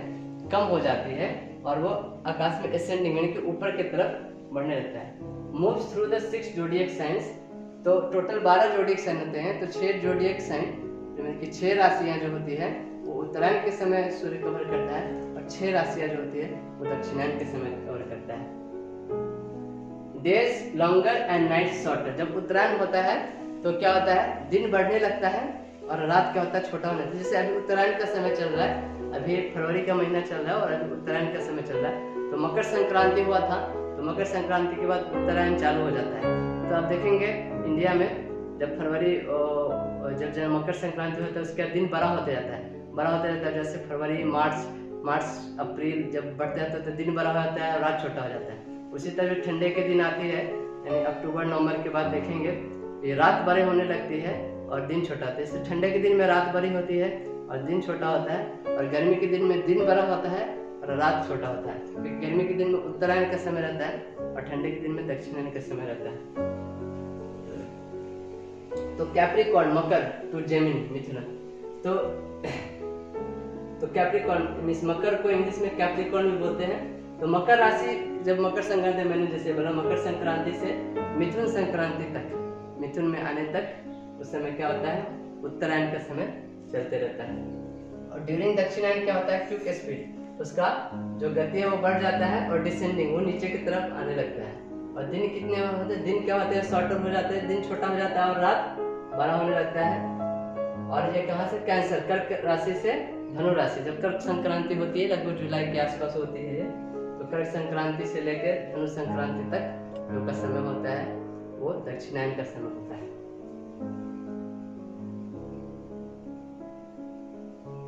कम हो जाती है और वो आकाश में असेंडिंग यानी कि ऊपर की तरफ बढ़ने लगता है। मूव्स थ्रू द 6 जोडिएक साइंस, तो टोटल 12 जोडिएक साइन होते हैं, तो 6 जोडिएक साइन यानी कि 6 राशियां जो होती है वो उत्तरायण के समय सूर्य कवर करता है, और 6 राशियां जो होती है वो दक्षिणायन के समय कवर करता है। Days longer and night shorter, जब उत्तरायण होता है तो क्या होता है, दिन बढ़ने लगता है और रात क्या होता है, छोटा होने लगता है। जैसे अभी उत्तरायण का समय चल रहा है, अभी फरवरी का महीना चल रहा है और अभी उत्तरायण का समय चल रहा है। तो मकर संक्रांति हुआ था, तो मकर संक्रांति के बाद उत्तरायण चालू हो जाता है। तो आप देखेंगे इंडिया में जब फरवरी जब मकर संक्रांति होता है उसके दिन बड़ा होते जाता है, बड़ा होता जाता है। जैसे फरवरी, मार्च अप्रैल जब बढ़ते जाता है तो दिन बड़ा हो जाता है और रात छोटा हो जाता है। उसी तरह ठंडे के दिन आती है, यानी अक्टूबर नवंबर के बाद देखेंगे ये रात बड़े होने लगती है और दिन छोटा होता है। इससे ठंडे के दिन में रात बड़ी होती है और दिन छोटा होता है, और गर्मी के दिन में दिन बड़ा होता है और रात छोटा होता है। क्योंकि गर्मी के दिन में उत्तरायण का समय रहता है और ठंडे के दिन में दक्षिणायन का समय रहता है। तो कैप्रिकॉर्न मकर टू जेमिनी मिथुन, तो कैप्रिकॉर्न मींस मकर को इंग्लिश में कैप्रिकॉर्न भी बोलते हैं। तो मकर राशि जब मकर संक्रांति, मैंने जैसे बोला मकर संक्रांति से मिथुन संक्रांति तक, मिथुन में आने तक उस समय क्या होता है, उत्तरायण का समय चलते रहता है। और ड्यूरिंग दक्षिणायन क्या होता है, क्विक स्पीड, उसका जो गति है वो बढ़ जाता है और डिसेंडिंग वो नीचे की तरफ आने लगता है। और दिन कितने होते हैं, दिन क्या होते हैं, शॉर्टर हो जाते हैं, दिन छोटा हो जाता है और रात बड़ा होने लगता है। और ये कहाँ से, कैंसर, कर्क राशि से धनु राशि। जब कर्क संक्रांति होती है लगभग जुलाई के आसपास होती है, तो कर्क संक्रांति से लेकर धनु संक्रांति तक जो का समय होता है वो दक्षिणायन का समय होता है।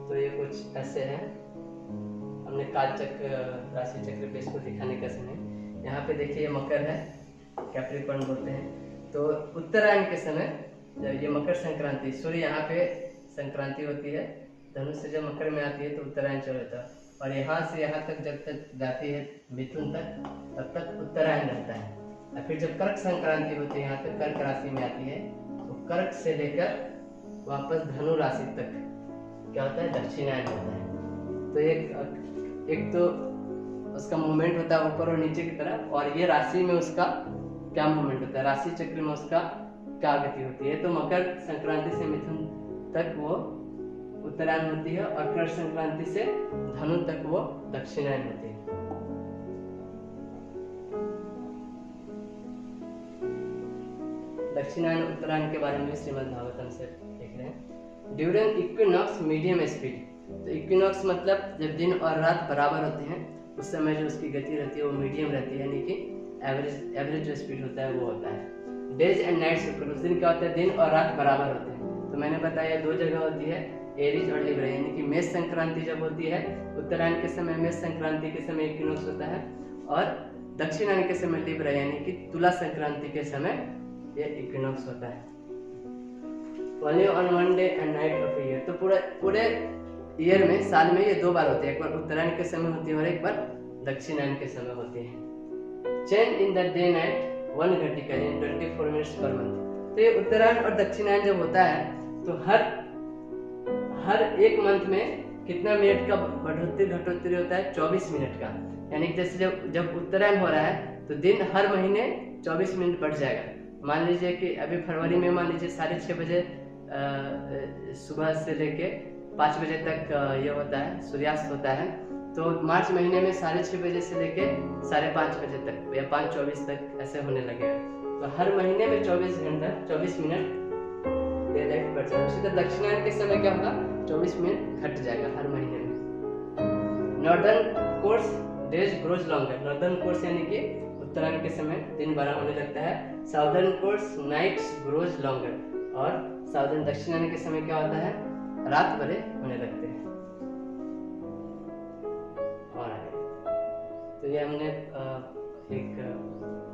तो ये कुछ ऐसे है, हमने काल चक्र, राशि चक्र पे इसको दिखाने का समय। यहाँ पे देखिए मकर है, कैप्रिकॉर्न बोलते हैं। तो उत्तरायण के समय जब ये मकर संक्रांति, सूर्य यहाँ पे संक्रांति होती है, धनुष से जब मकर में आती है तो उत्तरायण चल जाता है। और यहाँ से यहाँ तक जब तक जाती है मिथुन तक, तब तक उत्तरायण रहता है। और फिर जब कर्क संक्रांति होती है, यहाँ पे कर्क राशि में आती है, तो कर्क से लेकर वापस धनु राशि तक क्या होता है, दक्षिणायन होता है। तो एक तो उसका मूवमेंट होता है ऊपर और नीचे की तरफ, और ये राशि में उसका क्या मूवमेंट होता है, राशि चक्र में उसका क्या गति होती है। तो मकर संक्रांति से मिथुन तक वो उत्तरायण होती है और कर्क संक्रांति से धनु तक वो दक्षिणायन होती है। दक्षिणायन उत्तरायण के बारे में श्रीमद् भागवतम से देख रहे हैं। ड्यूरिंग इक्विनॉक्स मीडियम स्पीड, तो इक्विनॉक्स मतलब जब दिन और रात बराबर होते हैं उस समय जो उसकी गति रहती है वो मीडियम रहती है, यानी कि एवरेज जो स्पीड होता है वो होता है। डेज एंड नाइट्स, उस दिन क्या होता है, दिन और रात बराबर होते हैं। तो मैंने बताया दो जगह होती है, एरीज और लिब्रा, यानी कि मेष संक्रांति जब होती है उत्तरायण के समय, मेष संक्रांति के समय इक्विनॉक्स होता है, और दक्षिणायन के समय लिब्रा यानी कि तुला संक्रांति के समय ये इक्विनॉक्स होता है। Only on one day and night of year, तो पूरे ईयर में, साल में ये दो बार होती है, एक बार उत्तरायण के समय होती है और एक बार दक्षिणायन के समय होती है। Change in the day night 1 घटिका इन 24 मिनट्स पर मंथ। तो ये उत्तरायण और दक्षिणायन जब होता है तो हर एक मंथ में कितना मिनट का बढ़ोतरी घटोतरी होता है, 24 मिनट का। यानी जैसे जब उत्तरायण हो रहा है तो दिन हर महीने 24 मिनट बढ़ जाएगा। मान लीजिए कि अभी फरवरी में मान लीजिए 6:30 बजे सुबह से लेके 5 बजे तक ये होता है, सूर्यास्त होता है। तो मार्च महीने में 6:30 बजे से लेके 5:30 बजे तक या 5:24 तक ऐसे होने लगेगा। तो हर महीने में 24 घंटा 24 मिनट डे लाइट बढ़ जाएगा। उसी तरह दक्षिणायन के समय क्या होगा, 24 मिनट घट जाएगा हर महीने में। Northern course days grows longer, northern course यानी कि उत्तरायण के समय दिन बड़ा होने लगता है। Southern course nights grows longer, और साउदर्न दक्षिणायन के समय क्या होता है, रात बड़े होने लगते हैं। तो ये हमने एक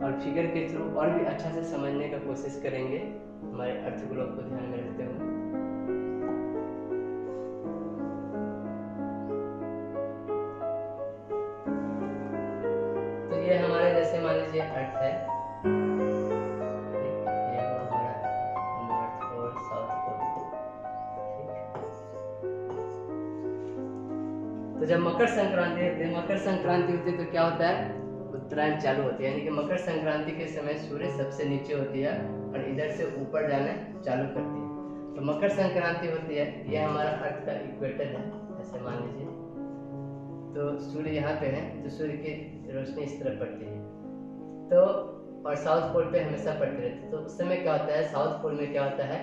और फिगर के थ्रू और भी अच्छा से समझने का कोशिश करेंगे हमारे अर्थ ग्लोब को ध्यान में रखते हुए। तो ये हमारे जैसे मान लीजिए अर्थ है, ये हमारा नॉर्थ पोल साउथ पोल, ठीक। तो जब मकर संक्रांति होती है तो क्या होता है, उत्तरायण चालू होती है। यानी कि मकर संक्रांति के समय सूर्य सबसे नीचे होती है और इधर से ऊपर जाना चालू करती है। तो मकर संक्रांति होती है, यह हमारा अर्थ का इक्वेटर है, ऐसे मान लीजिए। तो सूर्य यहाँ पे है, तो सूर्य की रोशनी इस तरफ पड़ती है, तो और साउथ पोल पे हमेशा पड़ती रहती है। तो उस समय क्या होता है, साउथ पोल में क्या होता है,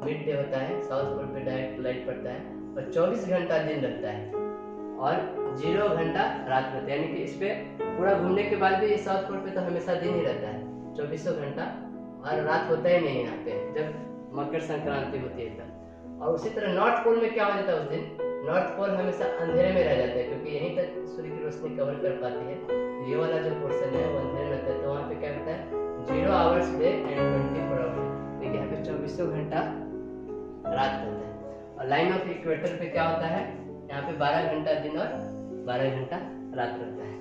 मिड डे होता है, साउथ पोल पे डायरेक्ट लाइट पड़ता है और 24 घंटा दिन रहता है और 0 घंटा रात रहता है। यानी कि इस पे पूरा घूमने के बाद भी इस साउथ पोल पे तो हमेशा दिन ही रहता है 24 घंटा, और रात होता ही नहीं यहाँ पे जब मकर संक्रांति होती है तब। और उसी तरह नॉर्थ पोल में क्या हो जाता है उस दिन, नॉर्थ पोल हमेशा अंधेरे में रह जाता है क्योंकि यहीं तक सूर्य की रोशनी कवर कर पाती है। ये वाला जो पोर्शन है वो अंधेरे में रहता है, तो वहाँ पे क्या होता है 0 आवर्स डे एंड 24 आवर्स, देखिए यहाँ पे 24 घंटा रात रहता है। और लाइन ऑफ इक्वेटर पे क्या होता है, यहाँ पे 12 घंटा दिन और 12 घंटा रात रहता है।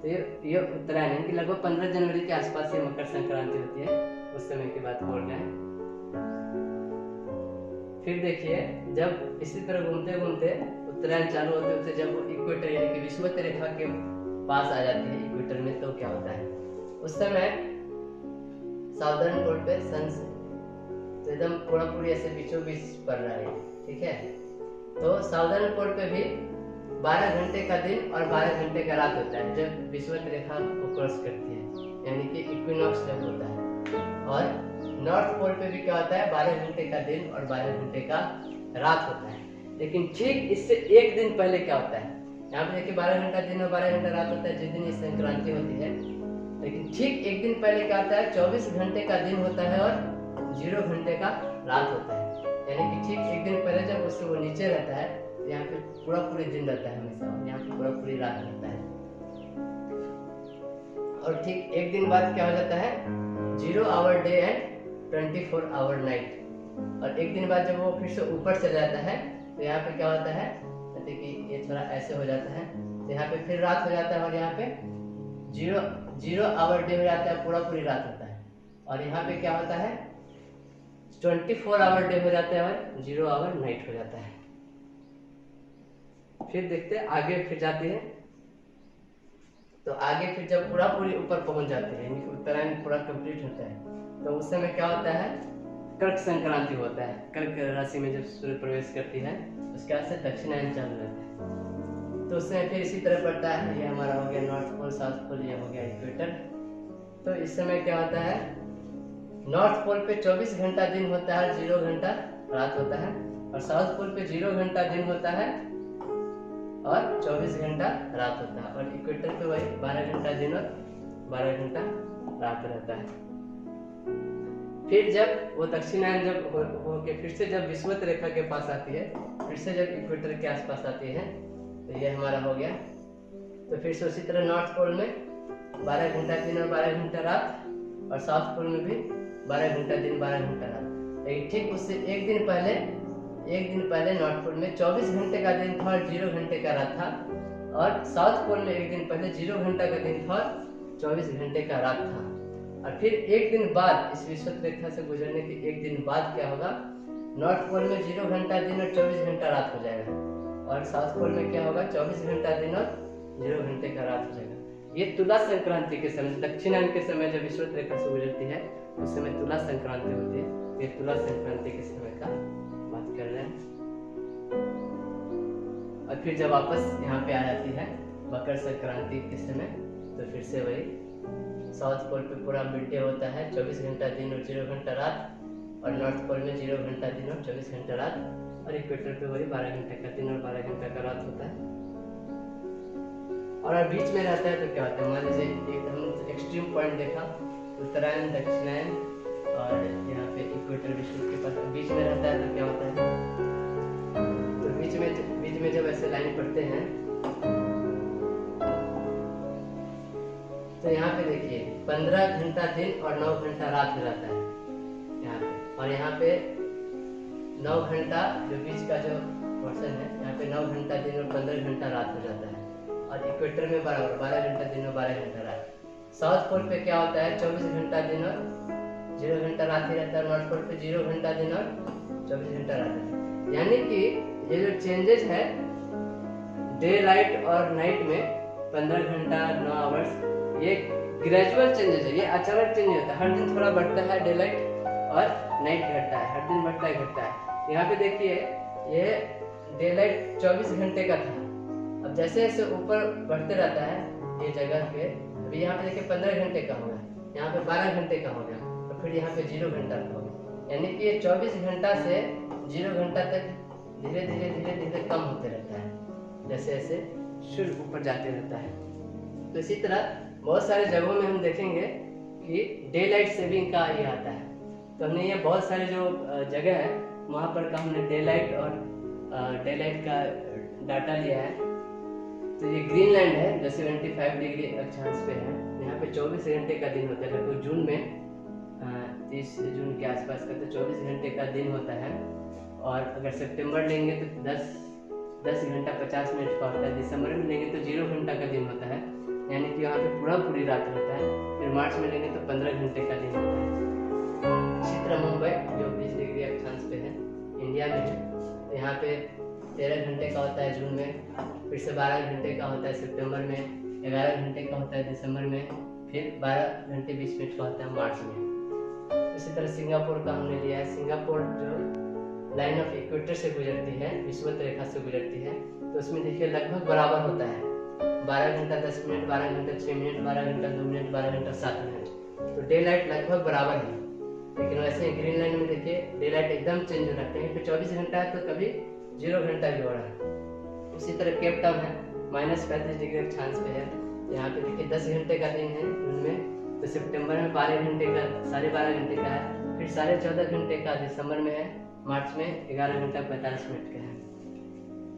तो ये उत्तरायण है कि लगभग 15 जनवरी के आसपास ये मकर संक्रांति होती है, उस समय की बात बोल रहे हैं। फिर देखिए जब इसी तरह घूमते घूमते उत्तरायण चालू होते होते जब वो इक्वेटर यानी कि विषुवत रेखा के पास आ जाती है इक्वेटर में, तो क्या होता है उस समय साउदर्न पोल पे सन तो एकदम पूरा पूरी ऐसे बीचों बीच पड़ रहा है, ठीक है। तो साउदर्न पोल पे भी 12 घंटे का दिन और 12 घंटे का रात होता है जब विषुवत रेखा को क्रॉस करती है, यानी कि इक्विनॉक्स जब होता है। और नॉर्थ पोल पे भी क्या होता है 12 घंटे का दिन और 12 घंटे का रात होता है। लेकिन ठीक इससे एक दिन पहले क्या होता है, यहाँ पे देखिए 12 घंटा दिन और 12 घंटा रात होता है जिस दिन ये संक्रांति होती है। लेकिन ठीक एक दिन पहले क्या होता है 24 घंटे का दिन होता है और 0 घंटे का रात होता है। यानी कि ठीक एक दिन पहले जब उससे वो नीचे रहता है तो यहाँ पे पूरा पूरी दिन रहता है हमेशा, और यहाँ पे पूरा पूरी रात रहता है। और ठीक एक दिन बाद क्या हो जाता है 0 hour day and 24 hour night. और एक दिन बाद जब वो फिर से ऊपर चला जाता है तो यहाँ पे क्या होता है, जैसे कि ये थोड़ा ऐसे हो जाता है तो यहाँ पे फिर रात हो जाता है और यहाँ पे 0 आवर डे हो जाता है, पूरा पूरी रात होता है। और यहाँ पे क्या होता है 24 आवर डे हो जाता है और 0 आवर नाइट हो जाता है। फिर देखते हैं आगे फिर जाती है, तो आगे फिर जब पूरा पूरी ऊपर पहुंच जाती है यानी कि उत्तरायण पूरा कंप्लीट होता है, तो उस समय क्या होता है कर्क संक्रांति होता है। कर्क राशि में जब सूर्य प्रवेश करती है उसके बाद से दक्षिणायन चालू रहता है, तो उसमें फिर इसी तरह पड़ता है। ये हमारा हो गया नॉर्थ पोल, साउथ पोल, ये हो गया इक्वेटर। तो इस समय क्या होता है नॉर्थ पोल पे 24 घंटा दिन होता है, 0 घंटा रात होता है। और साउथ पोल पे 0 घंटा दिन होता है और 24 घंटा रात होता है। और इक्वेटर पे वही 12 घंटा दिन और 12 घंटा रात रहता है। फिर जब वो दक्षिणायन जब हो के फिर से जब विषुवत रेखा के पास आती है, फिर से जब इक्वेटर के आसपास आती है, तो ये हमारा हो गया। तो फिर से उसी तरह नॉर्थ पोल में 12 घंटा दिन और 12 घंटा रात, और साउथ पोल में भी 12 घंटा दिन 12 घंटा रात। लेकिन ठीक उससे एक दिन पहले नॉर्थ पोल में 24 घंटे का दिन था और 0 घंटे का रात था। और साउथ पोल में एक दिन पहले 0 घंटा का दिन था और 24 घंटे का रात था। और फिर एक दिन बाद इस विषुवत रेखा से गुजरने के एक दिन बाद क्या होगा नॉर्थ पोल में 0 घंटा दिन और 24 घंटा रात हो जाएगा। और साउथ पोल में क्या होगा 24 घंटा दिन और 0 घंटे का रात हो जाएगा। ये तुला संक्रांति के समय, दक्षिणायन के समय जब विषुवत रेखा से गुजरती है उस समय तुला संक्रांति होती है। ये तुला संक्रांति के समय का बात कर रहे हैं। और फिर जब वापस यहाँ पे आ जाती है मकर संक्रांति के समय, तो फिर से वही साउथ पोल पे पूरा मिड डे होता है, 24 घंटा दिन और 0 घंटा रात। और नॉर्थ पोल में 0 घंटा दिन और 24 घंटा रात। और इक्वेटर पे वही 12 घंटे का दिन और 12 घंटे का रात होता है। और बीच में रहता है तो क्या होता है, मान लीजिए एक हम एक्सट्रीम पॉइंट देखा, उत्तरायण दक्षिणायन और यहाँ पे इक्वेटर विषुवत के पास बीच में रहता है, तो क्या होता है तो बीच में जब ऐसे लाइन पढ़ते हैं तो यहाँ पे देखिए 15 घंटा दिन और 9 घंटा रात हो जाता है यहाँ पे। और यहाँ पे 9 घंटा जो बीच का जो पोर्शन है, यहाँ पे 9 घंटा दिन और 15 घंटा रात हो जाता है। और इक्वेटर में बराबर 12 घंटा दिन और 12 घंटा रात। साउथ पोल पे क्या होता है 24 घंटा दिन और 0 घंटा रात ही रहता है। नॉर्थ पोल पे 0 घंटा दिन और 24 घंटा रात है। यानी कि ये जो चेंजेस है डे लाइट और नाइट में 15 घंटा 9 आवर्स, ये ग्रेजुअल चेंजेस है, ये अचानक चेंज होता है। हर दिन थोड़ा बढ़ता है डे लाइट और नाइट घटता है, हर दिन बढ़ता है घटता है। यहाँ पे देखिए ये डे लाइट 24 घंटे का था, अब जैसे जैसे ऊपर बढ़ते रहता है ये जगह पे, अभी यहाँ पे देखिए 15 घंटे का हो गया, यहाँ पे 12 घंटे का हो गया, तो फिर यहाँ पे 0 घंटा का हो गया। यानी कि ये 24 घंटा से 0 घंटा तक धीरे धीरे कम होते रहता है, जैसे जैसे सूर्य ऊपर जाते रहता है। तो इसी तरह बहुत सारे जगहों में हम देखेंगे कि डे लाइट सेविंग का ये आता है। तो हमने ये बहुत सारे जो जगह है वहाँ पर का हमने डे लाइट और डे लाइट का डाटा लिया है। तो ये ग्रीनलैंड है जो 75 डिग्री अक्षांश पे है। यहाँ पे 24 घंटे का दिन होता है। लगभग जून में 30 जून के आसपास का तो 24 घंटे का दिन होता है। और अगर सितंबर लेंगे तो 10 घंटा 50 मिनट का होता है। दिसंबर में लेंगे तो 0 घंटा का दिन होता है, यानी कि यहाँ पे पूरी रात रहता है। फिर मार्च में लेंगे तो 15 घंटे का दिन होता है। इसी तरह मुंबई जो 20 डिग्री अक्षांश पे है, इंडिया में है, तो यहाँ पे 13 घंटे का होता है जून में, फिर से 12 घंटे का होता है सितंबर में, 11 घंटे का होता है दिसंबर में, फिर 12 घंटे 20 मिनट का होता है मार्च में। इसी तरह सिंगापुर का हमने लिया है। सिंगापुर जो लाइन ऑफ इक्वेटर से गुजरती है, विषुवत रेखा से गुजरती है, तो उसमें देखिए लगभग बराबर होता है। 12 घंटा 10 मिनट, 12 घंटा 6 मिनट, 12 घंटा 2 मिनट, 12 घंटा 7 मिनट। तो डे लाइट लगभग बराबर है। लेकिन वैसे ही ग्रीनलैंड में देखिए डे लाइट एकदम चेंज हो जाते हैं। 24 घंटा है तो कभी 0 घंटा भी हो रहा है। उसी तरह केप टाउन है, -35 डिग्री अक्षांश पे है। यहाँ पे देखिए 10 घंटे का दिन है जून में, तो सितंबर में 12 घंटे का 12.5 घंटे का है, फिर 14.5 घंटे का दिसंबर में है, मार्च में 11 घंटा 45 मिनट का है।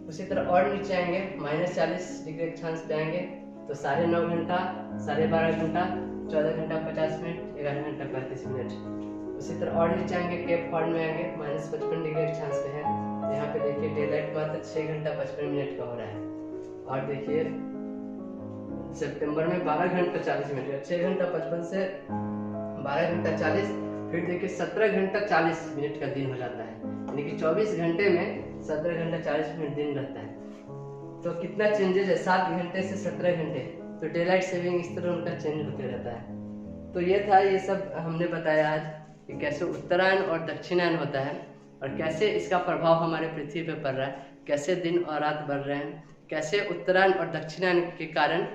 उसी तरह और नीचे आएंगे -40 डिग्री अक्षांश पे आएंगे तो 9.5 घंटा, 12.5 घंटा, 14 घंटा 50 मिनट, 11 घंटा 35 मिनट। उसी तरह और नीचे आएंगे केप हॉर्न में आएंगे, -55 डिग्री अक्षांश पे है। यहाँ पे देखिए डे लाइट मात्र 6 घंटा 55 मिनट का हो रहा है। और देखिए सितंबर में 12 घंटा 40 मिनट, 6 घंटा 55 से 12 घंटा 40, फिर देखिए 17 घंटा 40 मिनट का दिन हो जाता है। यानी कि 24 घंटे में 17 घंटा 40 मिनट दिन रहता है। तो कितना चेंजेस है, 7 घंटे से 17 घंटे। तो डे लाइट सेविंग इस तरह उनका चेंज होते रहता है। तो ये था, ये सब हमने बताया आज कि कैसे उत्तरायण और दक्षिणायन होता है और कैसे इसका प्रभाव हमारे पृथ्वी पर पड़ रहा है, कैसे दिन और रात बढ़ रहे हैं, कैसे उत्तरायण और दक्षिणायन के कारण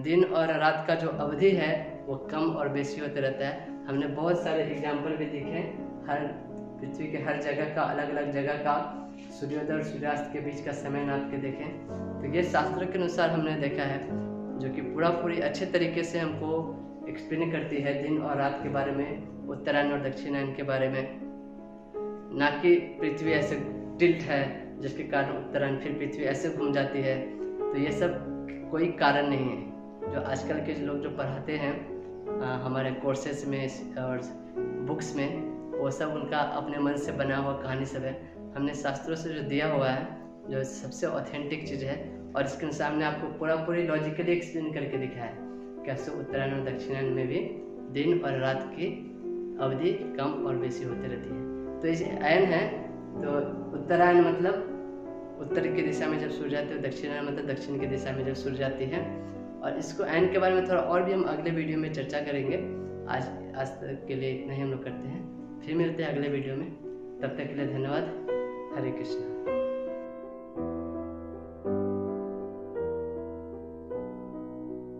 दिन और रात का जो अवधि है वो कम और बेसी होते रहता है। हमने बहुत सारे एग्जाम्पल भी देखे, हर पृथ्वी के हर जगह का, अलग अलग जगह का सूर्योदय और सूर्यास्त के बीच का समय नाप के देखें। तो ये शास्त्र के अनुसार हमने देखा है, जो कि पूरी अच्छे तरीके से हमको एक्सप्लेन करती है दिन और रात के बारे में, उत्तरायण और दक्षिणायन के बारे में। ना कि पृथ्वी ऐसे टिल्ट है जिसके कारण उत्तरायण, फिर पृथ्वी ऐसे घूम जाती है। तो ये सब कोई कारण नहीं है। जो आजकल के लोग जो पढ़ाते हैं हमारे कोर्सेज में और बुक्स में, वो सब उनका अपने मन से बना हुआ कहानी सब है। हमने शास्त्रों से जो दिया हुआ है, जो सबसे ऑथेंटिक चीज़ है, और इसके सामने आपको पूरी लॉजिकली एक्सप्लेन करके दिखाया है कैसे उत्तरायण और दक्षिणायन में भी दिन और रात की अवधि कम और बेसी होती रहती है। तो इसे अयन है, तो उत्तरायण मतलब उत्तर की दिशा में जब सूर्य जाते हैं, दक्षिणायन मतलब दक्षिण की दिशा में जब सूर्य जाती है। और इसको अयन के बारे में थोड़ा और भी हम अगले वीडियो में चर्चा करेंगे। आज तक के लिए इतना ही हम लोग करते हैं, फिर मिलते हैं अगले वीडियो में। तब तक के लिए धन्यवाद। हरे कृष्णा।